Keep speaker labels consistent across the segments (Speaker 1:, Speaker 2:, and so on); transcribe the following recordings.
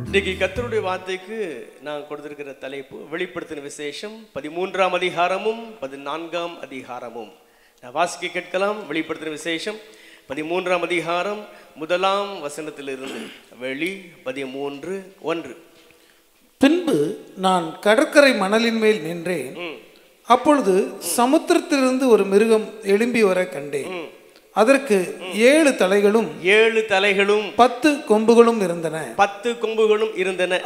Speaker 1: இன்றைக்கு கர்த்தருடைய வார்த்தைக்கு நான் கொடுத்திருக்கிற தலைப்பு வெளிப்படுத்தின விசேஷம் 13ஆம் அதிகாரமும் 14ஆம் அதிகாரமும். நான் வாசிக்க கேட்கலாம். வெளிப்படுத்தின விசேஷம் 13ஆம் அதிகாரம் 1ஆம் வசனத்திலிருந்து. வெளி 13:1.
Speaker 2: பின்பு நான் கடற்கரை மணலின் மேல் நின்றேன். அப்பொழுது சமுத்திரத்திலிருந்து ஒரு மிருகம் எழும்பி வர கண்டேன். அதற்கு 7 தலைகளும் 10 கொம்புகளும் இருந்தன.
Speaker 1: 10 கொம்புகளும் இருந்தன.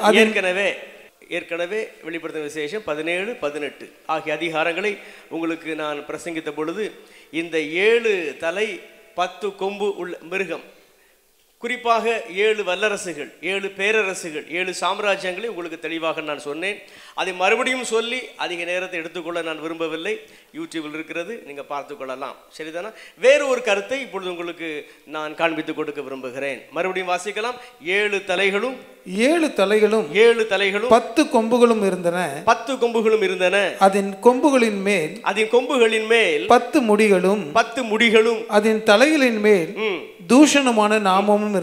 Speaker 1: ஏற்கனவே வெளிப்படுத்தின விசேஷம் 17, 18 ஆகிய அதிகாரங்களை உங்களுக்கு நான் பிரசங்கித்த பொழுது இந்த 7 தலை 10 கொம்பு உள்ள மிருகம், குறிப்பாக 7 வல்லரசுகள், 7 பேரரசுகள், 7 சாம்ராஜ்யங்களை உங்களுக்கு தெளிவாக நான் சொன்னேன். அதை மறுபடியும் சொல்லி அதிக நேரத்தை எடுத்துக்கொள்ள நான் விரும்பவில்லை. யூடியூபில் இருக்கிறது, நீங்கள் பார்த்து கொள்ளலாம். சரிதானா? வேறு ஒரு கருத்தை இப்பொழுது உங்களுக்கு நான் காண்பித்துக் கொடுக்க விரும்புகிறேன். மறுபடியும் வாசிக்கலாம். 7 தலைகளும் 10
Speaker 2: கொம்புகளும் இருந்தன.
Speaker 1: 10 கொம்புகளும் இருந்தன.
Speaker 2: அதன் கொம்புகளின் மேல் 10 முடிகளும் அதன் தலைகளின் மேல் தூஷணமான நாமமும்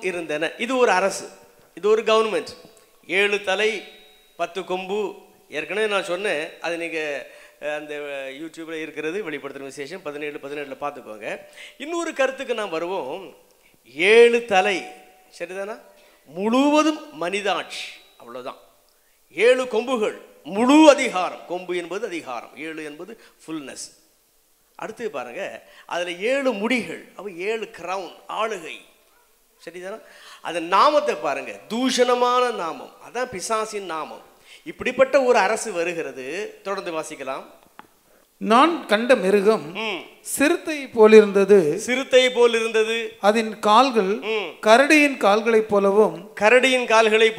Speaker 2: இருந்தன. இது ஒரு அரசு, இது ஒரு கவர்மெண்ட். 7 தலை 10 கொம்பு. ஏற்கனவே நான் சொன்னேன், அது நீங்கள் அந்த யூடியூப்பில் இருக்கிறது. வெளிப்படுத்தின விசேஷம் 17, 18 பார்த்துக்கோங்க. இன்னொரு கருத்துக்கு நாம் வருவோம். 7 தலை, சரிதானா? முழுவதும் மனிதாட்சி, அவ்வளோதான். 7 கொம்புகள், முழு அதிகாரம். கொம்பு என்பது அதிகாரம், 7 என்பது ஃபுல்னஸ். அடுத்து பாருங்க, அதில் 7 முடிகள், அவ 7 கிரவுன், ஆளுகை. சரிதானா? அதன் நாமத்தை பாருங்க, தூஷணமான நாமம், அதான் பிசாசின் நாமம். இப்படிப்பட்ட ஒரு அரசு வருகிறது. தொடர்ந்து வாசிக்கலாம். நான் கண்ட மிருகம் சிறுத்தை போல் இருந்தது. அதன் கால்கள் கரடியின் கால்களைப்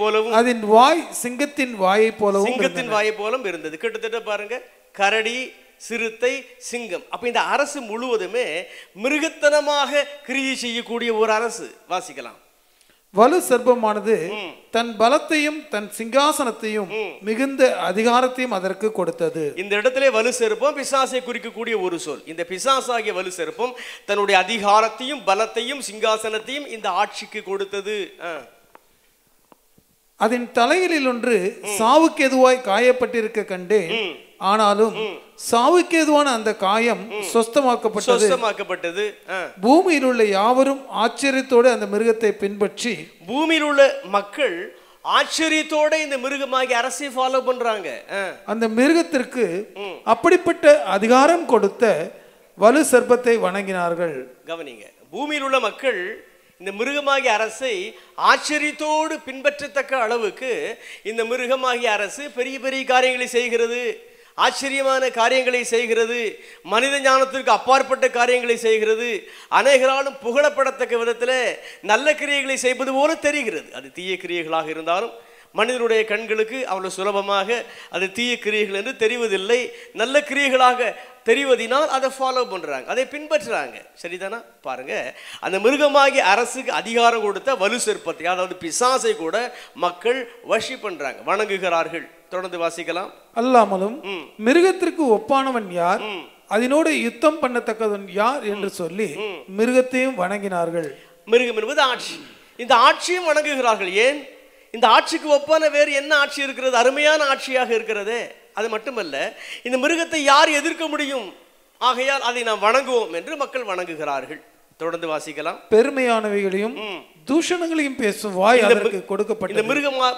Speaker 2: போலவும் அதன் வாய் சிங்கத்தின் வாயை போலவும்
Speaker 1: இருந்தது. கிட்டத்தட்ட பாருங்க, கரடி, சிறுத்தை, சிங்கம். அப்ப இந்த அரசு முழுவதுமே மிருகத்தனமாக கிரியை செய்யக்கூடிய ஒரு அரசு. வாசிக்கலாம்.
Speaker 2: வலு சர்ப்பமானது தன் பலத்தையும் தன் சிங்காசனத்தையும் மிகுந்த அதிகாரத்தையும் அதற்கு கொடுத்தது.
Speaker 1: இந்த இடத்திலே வலு சர்ப்பம் பிசாசை குறிக்கக்கூடிய ஒரு சொல். இந்த பிசாசாகிய வலு சர்ப்பம் தன்னுடைய அதிகாரத்தையும் பலத்தையும் சிங்காசனத்தையும் இந்த ஆட்சிக்கு கொடுத்தது.
Speaker 2: அதன் தலைகளில் ஒன்று சாவுக்கு எதுவாய் காயப்பட்டிருக்க கண்டேன். ஆனாலும் சாவுக்கு எதுவான அந்த காயம் சொஸ்தமாக்கப்பட்டது. பூமியில் உள்ள யாவரும் ஆச்சரியத்தோடு அந்த மிருகத்தை பின்பற்றி,
Speaker 1: பூமியில் உள்ள மக்கள் ஆச்சரியத்தோட இந்த மிருகமாகி அரசை ஃபாலோ பண்றாங்க.
Speaker 2: அந்த மிருகத்திற்கு அப்படிப்பட்ட அதிகாரம் கொடுத்த வலு சர்ப்பத்தை வணங்கினார்கள்.
Speaker 1: கவனிங்க, பூமியில் உள்ள மக்கள் இந்த மிருகமாகிய அரசை ஆச்சரியத்தோடு பின்பற்றத்தக்க அளவுக்கு இந்த மிருகமாகிய அரசு பெரிய பெரிய காரியங்களை செய்கிறது, ஆச்சரியமான காரியங்களை செய்கிறது, மனித ஞானத்திற்கு அப்பாற்பட்ட காரியங்களை செய்கிறது, அநேகராலும் புகழப்படத்தக்க விதத்தில் நல்ல கிரியைகளை செய்வது போல தெரிகிறது. அது தீய கிரியைகளாக இருந்தாலும் மனிதனுடைய கண்களுக்கு அவ்வளவு சுலபமாக அது தீய கிரியைகள் என்று தெரிவதில்லை. நல்ல கிரியைகளாக தெரிவதினால் அதை ஃபாலோ பண்றாங்க, அதை பின்பற்றுறாங்க. சரிதானா? பாருங்க, அந்த மிருகமாகிய அரசுக்கு அதிகாரம் கொடுத்த வலு சர்ப்பத்தை, அதாவது பிசாசை கூட மக்கள் வர்ஷிப் பண்றாங்க, வணங்குகிறார்கள். தொடர்ந்து வாசிக்கலாம்.
Speaker 2: அல்லாமலும் மிருகத்திற்கு ஒப்பானவன் யார், அதனோடு யுத்தம் பண்ணத்தக்கவன் யார் என்று சொல்லி மிருகத்தையும் வணங்கினார்கள்.
Speaker 1: மிருகம் என்பது ஆட்சி, இந்த ஆட்சியும் வணங்குகிறார்கள். ஏன்? இந்த ஆட்சிக்கு ஒப்பான வேறு என்ன ஆட்சி இருக்கிறது? அருமையான ஆட்சியாக இருக்கிறது. அது மட்டுமல்ல, இந்த மிருகத்தை யார் எதிர்க்க முடியும்? ஆகையால் அதை நாம் வணங்குவோம் என்று மக்கள் வணங்குகிறார்கள். தொடர்ந்து வாசிக்கலாம்.
Speaker 2: பெருமையானவைகளையும் தூஷணங்களையும் பேசும் வாய் அதற்கு கொடுக்கப்பட்டது.
Speaker 1: இந்த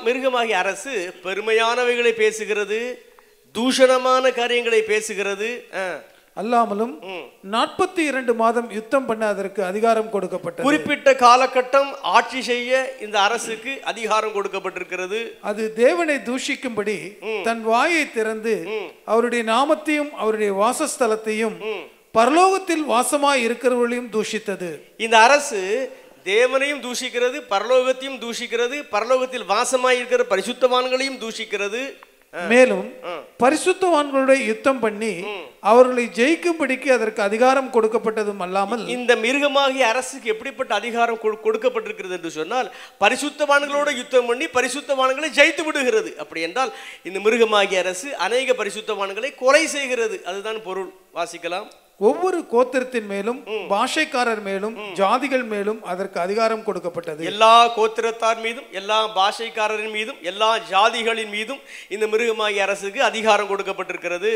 Speaker 1: மிருகமாகிய அரசு பெருமையானவைகளை பேசுகிறது, தூஷணமான காரியங்களை பேசுகிறது.
Speaker 2: அல்லாமலும் 42 மாதம் யுத்தம் பண்ண அதற்கு அதிகாரம் கொடுக்கப்பட்டது.
Speaker 1: குறிப்பிட்ட காலகட்டம் ஆட்சி செய்ய இந்த அரசுக்கு அதிகாரம் கொடுக்கப்பட்டிருக்கிறது.
Speaker 2: அது தேவனை தூஷிக்கும்படி தன் வாயை திறந்து அவருடைய நாமத்தையும் அவருடைய வாசஸ்தலத்தையும் பரலோகத்தில் வாசமாய் இருக்கிறவர்களையும் தூஷித்தது.
Speaker 1: இந்த அரசு தேவனையும் தூஷிக்கிறது, பரலோகத்தையும் தூஷிக்கிறது, பரலோகத்தில் வாசமாய் இருக்கிற பரிசுத்தவான்களையும் தூஷிக்கிறது.
Speaker 2: மேலும் பரிசுத்தவான்களுடைய யுத்தம் பண்ணி அவர்களை ஜெயிக்கும்படிக்கு அதற்கு அதிகாரம் கொடுக்கப்பட்டதும் அல்லாமல்,
Speaker 1: இந்த மிருகமாகிய அரசுக்கு எப்படிப்பட்ட அதிகாரம் கொடுக்கப்பட்டிருக்கிறது என்று சொன்னால், பரிசுத்தவான்களோட யுத்தம் பண்ணி பரிசுத்தவான்களை ஜெயித்து விடுகிறது. அப்படி என்றால் இந்த மிருகமாகிய அரசு அநேக பரிசுத்தவான்களை கொலை செய்கிறது. அதுதான் பொருள். வாசிக்கலாம்.
Speaker 3: ஒவ்வொரு கோத்திரத்தின் மேலும் பாஷைக்காரர் மேலும் ஜாதிகள் மேலும் அதற்கு அதிகாரம் கொடுக்கப்பட்டது.
Speaker 1: எல்லா கோத்திரத்தார் மீதும் எல்லா பாஷைக்காரரின் மீதும் எல்லா ஜாதிகளின் மீதும் இந்த மிருகமாகிய அரசுக்கு அதிகாரம் கொடுக்கப்பட்டிருக்கிறது.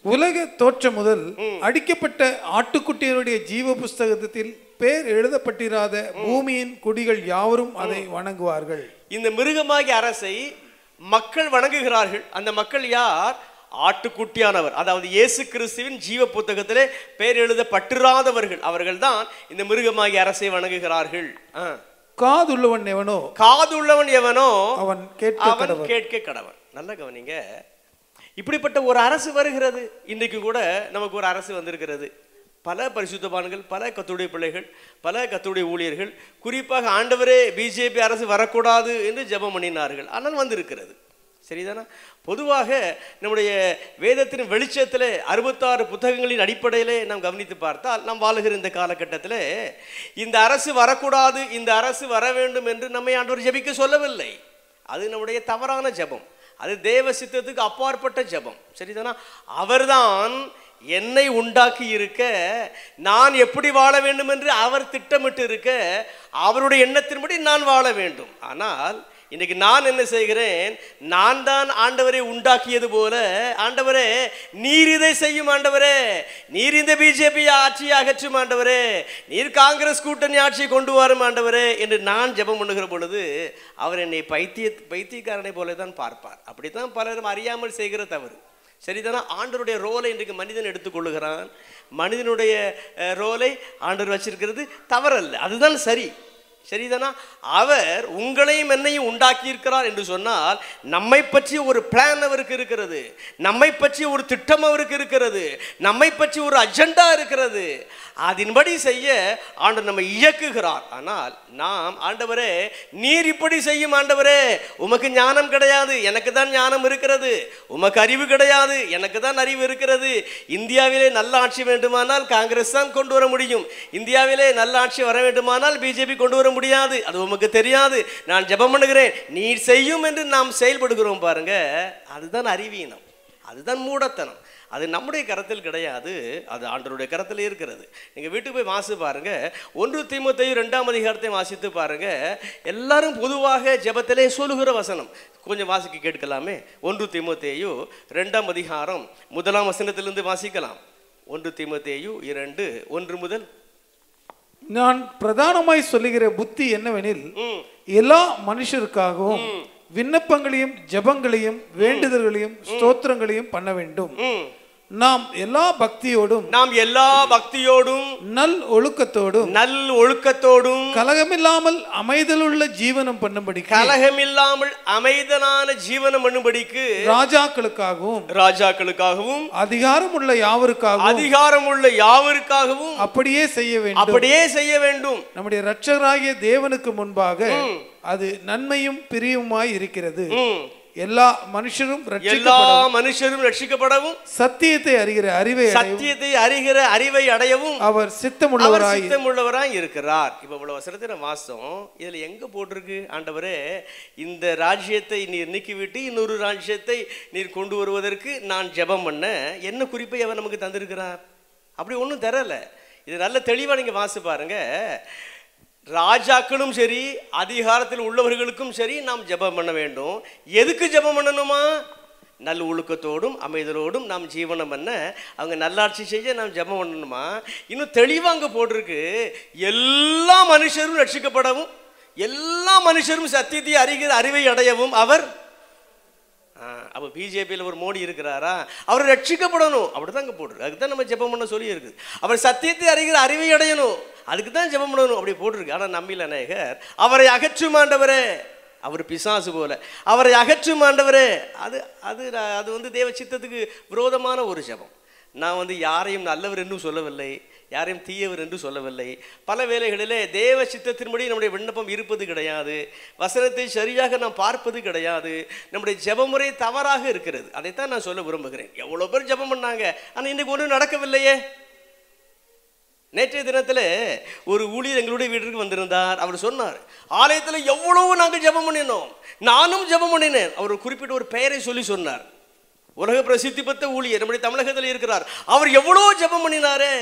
Speaker 3: உலக தோற்றம் முதல் அடிக்கப்பட்ட ஆட்டுக்குட்டியினுடைய ஜீவ புஸ்தகத்தில் பேர் எழுதப்பட்டிராத பூமியின் குடிகள் யாவரும் அதை வணங்குவார்கள். இந்த
Speaker 1: மிருகமாகிய அரசை மக்கள் வணங்குகிறார்கள். அந்த மக்கள் யார்? ஆட்டுக்குட்டியானவர், அதாவது இயேசு கிறிஸ்துவின் ஜீவ புத்தகத்திலே பெயர் எழுதப்பட்டிராதவர்கள். அவர்கள் தான் இந்த மிருகமாகிய அரசை வணங்குகிறார்கள்.
Speaker 3: காதுள்ளவன் எவனோ
Speaker 1: அவன் கேட்க கடவன். நல்ல கவனிங்க, இப்படிப்பட்ட ஒரு அரசு வருகிறது. இன்றைக்கு கூட நமக்கு ஒரு அரசு வந்திருக்கிறது. பல பரிசுத்தவான்கள், பல கர்த்தருடைய பிள்ளைகள், பல கர்த்தருடைய ஊழியர்கள், குறிப்பாக ஆண்டவரே பிஜேபி அரசு வரக்கூடாது என்று ஜெபம் பண்ணினார்கள். ஆனால் வந்திருக்கிறது. சரிதானா? பொதுவாக நம்முடைய வேதத்தின் வெளிச்சத்தில் 66 புத்தகங்களின் அடிப்படையிலே நாம் கவனித்து பார்த்தால், நாம் வாழுகிற இந்த காலகட்டத்தில் இந்த அரசு வரக்கூடாது, இந்த அரசு வர வேண்டும் என்று நம்மை ஆண்டவர் ஜெபிக்க சொல்லவில்லை. அது நம்முடைய தவறான ஜெபம். அது தேவ சித்தத்துக்கு அப்பாற்பட்ட ஜெபம். சரிதானா? அவர்தான் என்னை உண்டாக்கி இருக்க, நான் எப்படி வாழ வேண்டும் என்று அவர் திட்டமிட்டு இருக்க, அவருடைய எண்ணத்தின்படி நான் வாழ வேண்டும். ஆனால் இன்னைக்கு நான் என்ன செய்கிறேன்? நான் தான் ஆண்டவரை உண்டாக்கியது போல, ஆண்டவரே நீர் இதை செய்யும், ஆண்டவரே நீர் இந்த பிஜேபி ஆட்சியை அகற்றும், ஆண்டவரே நீர் காங்கிரஸ் கூட்டணி ஆட்சியை கொண்டு வரும், ஆண்டவரே என்று நான் ஜெபம் பண்ணுகிற பொழுது அவர் என்னை பைத்தியக்காரனை போல தான் பார்ப்பார். அப்படித்தான் பலரும் அறியாமல் செய்கிற தவறு. சரிதானா? ஆண்டவருடைய ரோலை இன்றைக்கு மனிதன் எடுத்துக்கொள்ளுகிறான். மனிதனுடைய ரோலை ஆண்டவர் வச்சிருக்கிறது தவறல்ல, அதுதான் சரி. சரிதானா? அவர் உங்களையும் என்னையும் உண்டாக்கி இருக்கிறார் என்று சொன்னால் நம்மை பற்றி ஒரு பிளான் அவருக்கு இருக்கிறது, நம்மை பற்றி ஒரு திட்டம் அவருக்கு இருக்கிறது, நம்மை பற்றி ஒரு அஜெண்டா இருக்கிறது. அதன்படி செய்ய ஆண்டவர் நம்மை இயக்குகிறார். ஆனால் நாம் ஆண்டவரே நீர் இப்படி செய்யும், ஆண்டவரே உமக்கு ஞானம் கிடையாது, எனக்கு தான் ஞானம் இருக்கிறது, உமக்கு அறிவு கிடையாது, எனக்கு தான் அறிவு இருக்கிறது. இந்தியாவிலே நல்ல ஆட்சி வேண்டுமானால் காங்கிரஸ் தான் கொண்டு வர முடியும், இந்தியாவிலே நல்ல ஆட்சி வர வேண்டுமானால் பிஜேபி கொண்டு வர முடியாது, அது உமக்கு தெரியாது, நான் ஜெபம் பண்ணுகிறேன் நீர் செய்யும் என்று நாம் செயல்படுகிறோம் பாருங்க. அதுதான் அறிவீனம், அதுதான் மூடத்தனம். அது நம்முடைய கரத்தில் கிடையாது, அது ஆண்டவருடைய கரத்தில் இருக்கிறது. நீங்கள் வீட்டுக்கு போய் வாசி பாருங்க, 1 தீமோத்தேயு 2ஆம் அதிகாரத்தை வாசித்து பாருங்க. எல்லாரும் பொதுவாக ஜெபத்திலே சொல்லுகிற வசனம் கொஞ்சம் வாசிக்க கேட்கலாமே. 1 தீமோத்தேயு 2ஆம் அதிகாரம் 1ஆம் வசனத்திலிருந்து வாசிக்கலாம். 1 தீமோத்தேயு 2:1 முதல்.
Speaker 3: நான் பிரதானமாய் சொல்லுகிற புத்தி என்னவெனில், எல்லா மனுஷருக்காகவும் விண்ணப்பங்களையும் ஜெபங்களையும் வேண்டுதல்களையும் ஸ்தோத்திரங்களையும் பண்ண வேண்டும். நாம் எல்லா பக்தியோடும் நல் ஒழுக்கத்தோடும் கலகமில்லாமல் அமைதலுள்ள ஜீவனம் பண்ணும்படிக்கு
Speaker 1: அமைதலான ஜீவனம் பண்ணும்படிக்கு
Speaker 3: ராஜாக்களுக்காகவும் அதிகாரம் உள்ள யாவருக்காகவும் அப்படியே செய்ய வேண்டும். நம்முடைய இரட்சகராகிய தேவனுக்கு முன்பாக அது நன்மையும் பிரியவுமாய் இருக்கிறது. எல்லா மனுஷரும் ரட்சிக்கப்படவும் சத்தியத்தை அறிகிற அறிவை அடையவும் அவர் சித்தமுள்ளவராய் இருக்கிறார்.
Speaker 1: இப்ப இவ்வளவு வசனத்தை நான் வாசம், இதுல எங்க போட்டிருக்கு? ஆண்டவரே இந்த ராஜ்யத்தை நீர் நீக்கிவிட்டு இன்னொரு ராஜ்யத்தை நீர் கொண்டு வருவதற்கு நான் ஜெபம் பண்ண என்ன குறிப்பை அவர் நமக்கு தந்திருக்கிறார்? அப்படி ஒன்றும் தரல. இது நல்ல தெளிவா நீங்க வாசி பாருங்க. ராஜாக்களும் சரி, அதிகாரத்தில் உள்ளவர்களுக்கும் சரி, நாம் ஜெபம் பண்ண வேண்டும். எதுக்கு ஜெபம் பண்ணணுமா? நல்ல ஒழுக்கத்தோடும் அமைதலோடும் நாம் ஜீவனம் பண்ண, அவங்க நல்லாட்சி செய்ய நாம் ஜெபம் பண்ணணுமா? இன்னும் தெளிவாக அங்கே போட்டிருக்கு, எல்லா மனுஷரும் ரட்சிக்கப்படவும் எல்லா மனுஷரும் சத்தியத்தை அறிகிற அறிவை அடையவும் அவர். அப்போ பிஜேபியில் ஒரு மோடி இருக்கிறாரா? அவர் ரட்சிக்கப்படணும், அப்படிதான் அங்கே போட்டிருக்கு. அதுக்கு தான் நம்ம ஜெபம் பண்ண சொல்லி இருக்குது. அவர் சத்தியத்தை அறிகிற அறிவை அடையணும், அதுக்கு தான் ஜெபம் பண்ணணும் அப்படி போட்டிருக்கு. ஆனால் நம்மில் அநேகர் அவரை அகற்றும் ஆண்டவரே, அவர் பிசாசு போல அவரை அகற்றும் ஆண்டவரே, அது அது அது வந்து தேவ சித்தத்துக்கு விரோதமான ஒரு ஜெபம். நான் யாரையும் நல்லவர் என்று சொல்லவில்லை, யாரையும் தீயவர் என்று சொல்லவில்லை. பல வேளைகளிலே தேவ சித்தத்தின்படி நம்முடைய விண்ணப்பம் இருப்பது கிடையாது, வசனத்தை சரியாக நாம் பார்ப்பது கிடையாது, நம்முடைய ஜெபமுறை தவறாக இருக்கிறது. அதைத்தான் நான் சொல்ல விரும்புகிறேன். எவ்வளோ பேர் ஜெபம் பண்ணாங்க, ஆனால் இன்னைக்கு ஒன்றும் நடக்கவில்லையே. நேற்றைய தினத்தில் ஒரு ஊழியர் எங்களுடைய வீட்டிற்கு வந்திருந்தார். அவர் சொன்னார், ஆலயத்தில் எவ்வளவு நாங்கள் ஜெபம் பண்ணினோம், நானும் ஜெபம் பண்ணினேன். அவர் குறிப்பிட்ட ஒரு பெயரை சொல்லி சொன்னார். உலக பிரசித்தி பெற்ற ஊழியர் நம்முடைய தமிழகத்தில் இருக்கிறார். அவர் எவ்வளோ ஜெபம் பண்ணினாரே.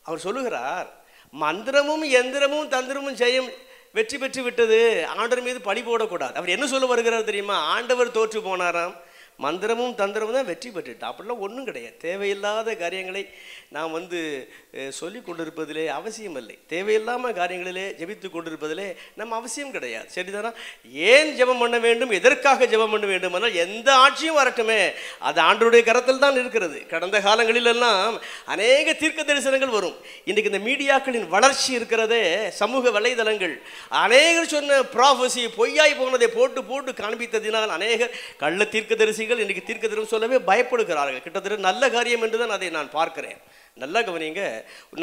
Speaker 1: அவர் சொல்லுகிறார், மந்திரமும் எந்திரமும் தந்திரமும் ஜெயம் வெற்றி பெற்று விட்டது, ஆண்டவர் மீது பழி போடக்கூடாது. அவர் என்ன சொல்ல வருகிறார் தெரியுமா? ஆண்டவர் தோற்று போனாராம், மந்திரமும் தந்திரமும் தான் வெற்றி பெற்றுட்டா. அப்படிலாம் ஒன்றும் கிடையாது. தேவையில்லாத காரியங்களை நாம் சொல்லி கொண்டிருப்பதிலே அவசியம் இல்லை. தேவையில்லாமல் காரியங்களிலே ஜெபித்து கொண்டிருப்பதிலே நம்ம அவசியம் கிடையாது. சரிதானா? ஏன் ஜெபம் பண்ண வேண்டும், எதற்காக ஜெபம் பண்ண வேண்டும் என்றால், எந்த ஆட்சியும் வரட்டுமே, அது ஆண்டவருடைய கரத்தில் தான் இருக்கிறது. கடந்த காலங்களிலெல்லாம் அநேக தீர்க்க தரிசனங்கள் வரும். இன்றைக்கு இந்த மீடியாக்களின் வளர்ச்சி இருக்கிறதே, சமூக வலைதளங்கள் அநேகர் சொன்ன ப்ராஃபஸி பொய்யாய் போனதை போட்டு போட்டு காண்பித்ததினால் அநேகர் கள்ள தீர்க்க தரிசிகள் இன்றைக்கு தீர்க்க தரிசனம் சொல்லவே பயப்படுகிறார்கள். கிட்டத்தட்ட நல்ல காரியம் என்று தான் அதை நான் பார்க்கிறேன். நல்லா கவனிங்க.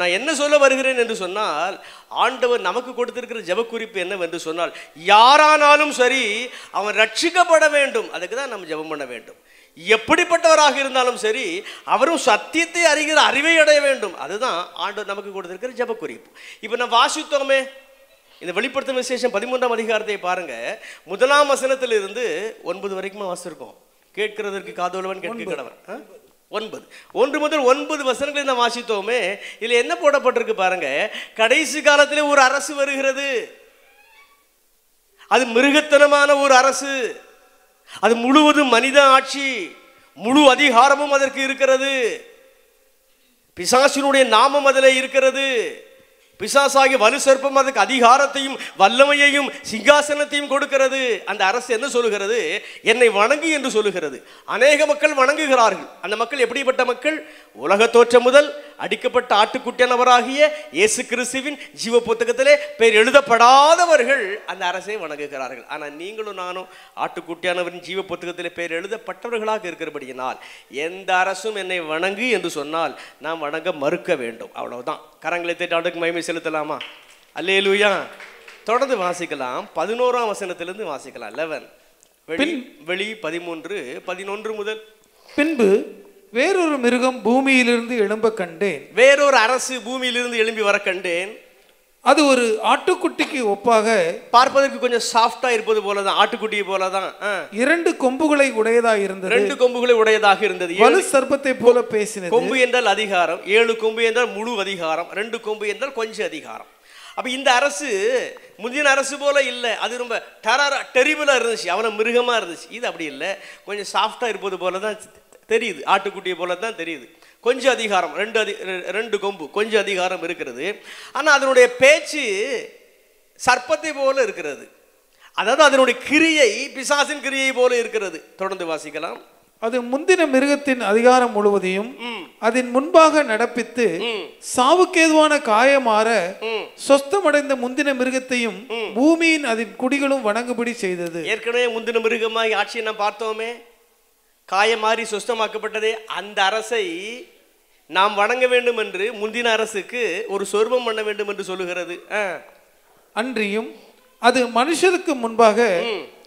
Speaker 1: நான் என்ன சொல்ல வருகிறேன் என்று சொன்னால், ஆண்டவர் நமக்கு கொடுத்திருக்கிற ஜெப குறிப்பு என்னவென்று சொன்னால், யாரானாலும் சரி அவன் ரட்சிக்கப்பட வேண்டும். அதுக்கு தான் நம்ம ஜெபம் பண்ண வேண்டும். எப்படிப்பட்டவராக இருந்தாலும் சரி அவரும் சத்தியத்தை அறிகிற அறிவை அடைய வேண்டும். அதுதான் ஆண்டவர் நமக்கு கொடுத்திருக்கிற ஜெப குறிப்பு. இப்போ நான் வாசித்தோமே, இந்த வெளிப்படுத்தும் விசேஷம் 13ஆம் அதிகாரத்தை பாருங்க. 1ஆம் வசனத்திலிருந்து 9 வரைக்கும் வாசிச்சிருக்கோம். கேட்கிறதற்கு காதுள்ளவன் கேட்க கடவன். 1 முதல் 9 வசனங்களை நான் வாசித்தோமே. இதுல என்ன போடப்பட்டிருக்கு பாருங்க. கடைசி காலத்திலே ஒரு அரசு வருகிறது. அது மிருகத்தனமான ஒரு அரசு. அது முழுவதும் மனித ஆட்சி, முழு அதிகாரமும் அதற்கு இருக்கிறது. பிசாசினுடைய நாமம் அதில் இருக்கிறது. பிசாசாகிய வலு சர்ப்பம் அதுக்கு அதிகாரத்தையும் வல்லமையையும் சிங்காசனத்தையும் கொடுக்கிறது. அந்த அரசு என்ன சொல்லுகிறது? என்னை வணங்கு என்று சொல்லுகிறது. அநேக மக்கள் வணங்குகிறார்கள். அந்த மக்கள் எப்படிப்பட்ட மக்கள்? உலக தோற்றம் முதல் அடிக்கப்பட்ட ஆட்டுக்குட்டியானவராகிய இயேசு கிறிஸ்துவின் ஜீவ புத்தகத்திலே பெயர் எழுதப்படாதவர்கள் அந்த அரசை வணங்குகிறார்கள். ஆனால் நீங்களும் நானும் ஆட்டுக்குட்டியானவரின் ஜீவ புத்தகத்திலே பெயர் எழுதப்பட்டவர்களாக இருக்கிறபடியினால் எந்த அரசும் என்னை வணங்கு என்று சொன்னால் நாம் வணங்க மறுக்க வேண்டும். அவ்வளவுதான். கரங்களை தட்டி ஆண்டவருக்கு மகிமை செலுத்தலாமா? அல்லேலூயா. தொடர்ந்து வாசிக்கலாம். 11ஆம் வசனத்திலிருந்து வாசிக்கலாம். 11 வெளி 13:11 முதல்.
Speaker 3: பின்பு வேறொரு மிருகம் பூமியிலிருந்து எழும்ப கண்டேன்.
Speaker 1: வேறொரு அரசு பூமியிலிருந்து எழும்பி வர கண்டேன்.
Speaker 3: அது ஒரு ஆட்டுக்குட்டிக்கு ஒப்பாக,
Speaker 1: பார்ப்பதற்கு கொஞ்சம் சாஃப்டா இருப்பது போலதான், ஆட்டுக்குட்டியை போலதான்.
Speaker 3: 2 கொம்புகளை உடையதாக இருந்தது.
Speaker 1: 2 கொம்புகளை உடையதாக இருந்தது.
Speaker 3: வலு சர்ப்பத்தை போல பேசினது.
Speaker 1: கொம்பு என்றால் அதிகாரம், 7 கொம்பு என்றால் முழு அதிகாரம், 2 கொம்பு என்றால் கொஞ்சம் அதிகாரம். அப்ப இந்த அரசு முந்தின அரசு போல இல்லை. அது ரொம்ப டெரிபிளா இருந்துச்சு, அவன மிருகமா இருந்துச்சு. இது அப்படி இல்லை, கொஞ்சம் சாஃப்டா இருப்பது போலதான் தெரியுது, ஆட்டுக்குட்டியை போல தான் தெரியுது. கொஞ்சம் அதிகாரம், 2 கொம்பு, கொஞ்சம் அதிகாரம் இருக்கிறது. ஆனால் அதனுடைய பேச்சு சர்ப்பத்தை போல இருக்கிறது. அதாவது அதனுடைய கிரியை பிசாசின் கிரியை போல இருக்கிறது. தொடர்ந்து வாசிக்கலாம்.
Speaker 3: அது முந்தின மிருகத்தின் அதிகாரம் முழுவதையும் அதன் முன்பாக நடப்பித்து சாவுக்கேதுவான காயமாற சொஸ்தமடைந்த முந்தின மிருகத்தையும் பூமியின் அதன் குடிகளும் வணங்கும்படி செய்தது.
Speaker 1: ஏற்கனவே முந்தின மிருகமாய் ஆட்சியை நாம் பார்த்தோமே, காயமாறி சுஸ்தமாக்கப்பட்டதே. அந்த அரசை நாம் வணங்க வேண்டும் என்று முந்தின அரசுக்கு ஒரு சொர்பம் பண்ண வேண்டும் என்று சொல்லுகிறது.
Speaker 3: அன்றியும் அது மனுஷருக்கு முன்பாக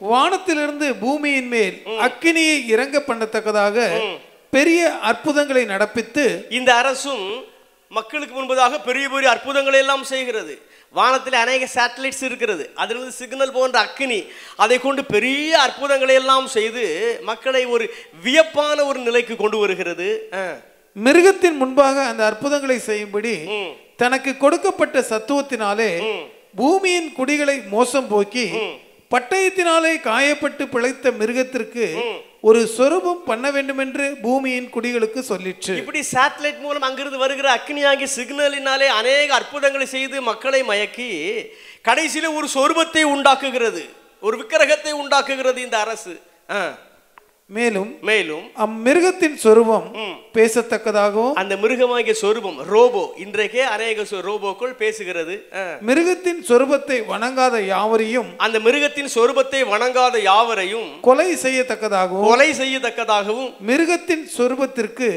Speaker 3: வானத்திலிருந்து பூமியின் மேல் அக்கினியை இறங்க பண்ணத்தக்கதாக பெரிய அற்புதங்களை நடப்பித்து,
Speaker 1: இந்த அரசும் மக்களுக்கு முன்பதாக பெரிய பெரிய அற்புதங்களை எல்லாம் செய்கிறது. வானத்தில் அநேக சேட்டலைட்ஸ் இருக்கிறது, அதிலிருந்து சிக்னல் போன்ற அக்கினி, அதை கொண்டு பெரிய அற்புதங்களை எல்லாம் செய்து மக்களை ஒரு வியப்பான ஒரு நிலைக்கு கொண்டு வருகிறது.
Speaker 3: மிருகத்தின் முன்பாக அந்த அற்புதங்களை செய்யும்படி தனக்கு கொடுக்கப்பட்ட சத்துவத்தினாலே பூமியின் குடிகளை மோசம் போக்கி பட்டயத்தினாலே காயப்பட்டு பிழைத்த மிருகத்திற்கு ஒரு சொரூபம் பண்ண வேண்டும் என்று பூமியின் குடிகளுக்கு சொல்லிற்று.
Speaker 1: இப்படி சேட்டலைட் மூலம் அங்கிருந்து வருகிற அக்னியாகி சிக்னலினாலே அநேக அற்புதங்களை செய்து மக்களை மயக்கி கடைசியில ஒரு சொரூபத்தை உண்டாக்குகிறது, ஒரு விக்கிரகத்தை உண்டாக்குகிறது இந்த அரசு.
Speaker 3: மேலும்
Speaker 1: அம்மிருகத்தின்
Speaker 3: சொரூபம் பேசத்தக்கதாகவும்,
Speaker 1: அந்த மிருகமாகிய சொரூபம் ரோபோ, இன்றைக்கே அநேக ரோபோக்கள் பேசுகிறது.
Speaker 3: மிருகத்தின் சொரூபத்தை வணங்காத யாவரையும்,
Speaker 1: அந்த மிருகத்தின் சொரூபத்தை வணங்காத யாவரையும்
Speaker 3: கொலை செய்யத்தக்கதாகவும்
Speaker 1: மிருகத்தின்
Speaker 3: சொரூபத்திற்கு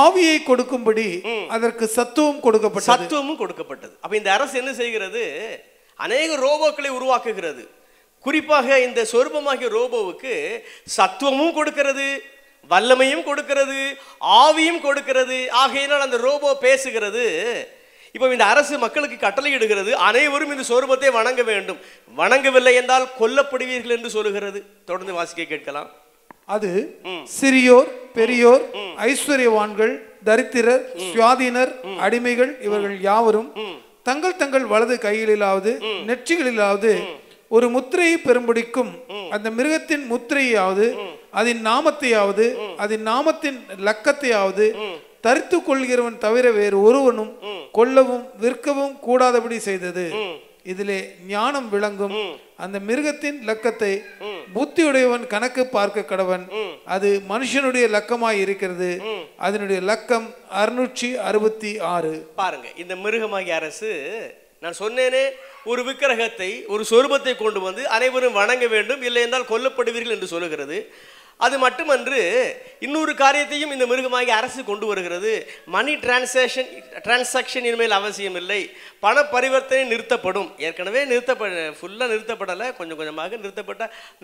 Speaker 3: ஆவியை கொடுக்கும்படி அதற்கு சத்துவமும்
Speaker 1: கொடுக்கப்பட்டது. அப்ப இந்த அரசு என்ன செய்கிறது? அநேக ரோபோக்களை உருவாக்குகிறது. குறிப்பாக இந்த சொரூபமாகிய ரோபோவுக்கு சத்துவமும் கொடுக்கிறது, வல்லமையும் கொடுக்கிறது, ஆவியும் கொடுக்கிறது. ஆகையினால் அந்த ரோபோ பேசுகிறது. இப்போ இந்த அரசு மக்களுக்கு கட்டளை இடுகிறது, அனைவரும் இந்த சொரூபத்தை வணங்க வேண்டும், வணங்கவில்லை என்றால் கொல்லப்படுவீர்கள் என்று சொல்லுகிறது. தொடர்ந்து வாசிக்க கேட்கலாம்.
Speaker 3: அது சிறியோர், பெரியோர், ஐஸ்வர்யவான்கள், தரித்திரர், சுயாதீனர், அடிமைகள் இவர்கள் யாவரும் தங்கள் தங்கள் வலது கைகளிலாவது நெற்றிகளிலாவது ஒரு முத்திரையை பெரும்படிக்கும் அந்த மிருகத்தின் முத்திரையாவது அதன் நாமத்தையாவது அதன் நாமத்தின் லக்கத்தையாவது தரித்து கொள்கிறவன் தவிர வேறு ஒருவனும் கொல்லவும் விற்கவும் கூடாதபடி செய்தது. இதிலே ஞானம் விளங்கும். அந்த மிருகத்தின் லக்கத்தை புத்தியுடையவன் கணக்கு பார்க்க கடவன். அது மனுஷனுடைய லக்கமாய் இருக்கிறது. அதனுடைய லக்கம் 666.
Speaker 1: பாருங்க, இந்த மிருகமாகிய அரசு நான் சொன்னேனே, ஒரு விக்கிரகத்தை ஒரு சொரூபத்தை கொண்டு வந்து அனைவரும் வணங்க வேண்டும், இல்லை என்றால் கொல்லப்படுவீர்கள் என்று சொல்லுகிறது. அது மட்டுமன்று இன்னொரு காரியத்தையும் இந்த மிருகமாகிய அரசு கொண்டு வருகிறது. மணி டிரான்சாக்ஷன் இனிமேல் அவசியம் இல்லை, பண பரிவர்த்தனை நிறுத்தப்படும். ஏற்கனவே ஃபுல்லாக நிறுத்தப்படலை, கொஞ்சம் கொஞ்சமாக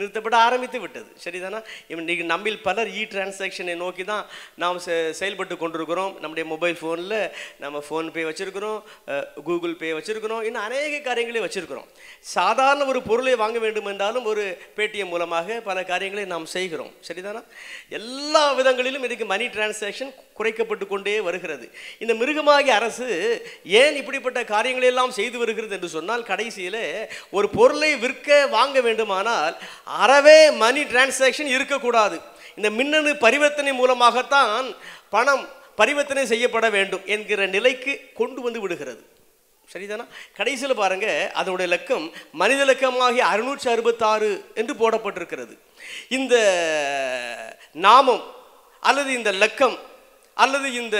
Speaker 1: நிறுத்தப்பட ஆரம்பித்து விட்டது. சரிதானா? இன்றைக்கு நம்மில் பலர் டிரான்சாக்ஷனை நோக்கி தான் நாம் செயல்பட்டு கொண்டிருக்கிறோம். நம்முடைய மொபைல் ஃபோனில் நம்ம ஃபோன்பே வச்சுருக்கிறோம், கூகுள் பே வச்சுருக்கிறோம், இன்னும் அநேக காரியங்களே வச்சுருக்கிறோம். சாதாரண ஒரு பொருளை வாங்க வேண்டும் என்றாலும் ஒரு பேடிஎம் மூலமாக பல காரியங்களை நாம் செய்கிறோம். சரிதானா? எல்லா விதங்களிலும் இதுக்கு மணி டிரான்சாக்ஷன் குறைக்கப்பட்டு கொண்டே வருகிறது. இந்த மிருகமாகிய அரசு ஏன் இப்படிப்பட்ட காரியங்களை எல்லாம் செய்து வருகிறது என்று சொன்னால், கடைசியில் ஒரு பொருளை வாங்க வேண்டுமானால் அறவே மணி டிரான்சாக்ஷன் இருக்கக்கூடாது. இந்த மின்னணு பரிவர்த்தனை மூலமாகத்தான் பணம் பரிவர்த்தனை செய்யப்பட வேண்டும் என்கிற நிலைக்கு கொண்டு வந்து விடுகிறது. சரிதானா? கடைசியில் பாருங்க, அதனுடைய லக்கம் மனித லக்கமாகிய 666 என்று போடப்பட்டிருக்கிறது. இந்த நாமம் அல்லது இந்த லக்கம் அல்லது இந்த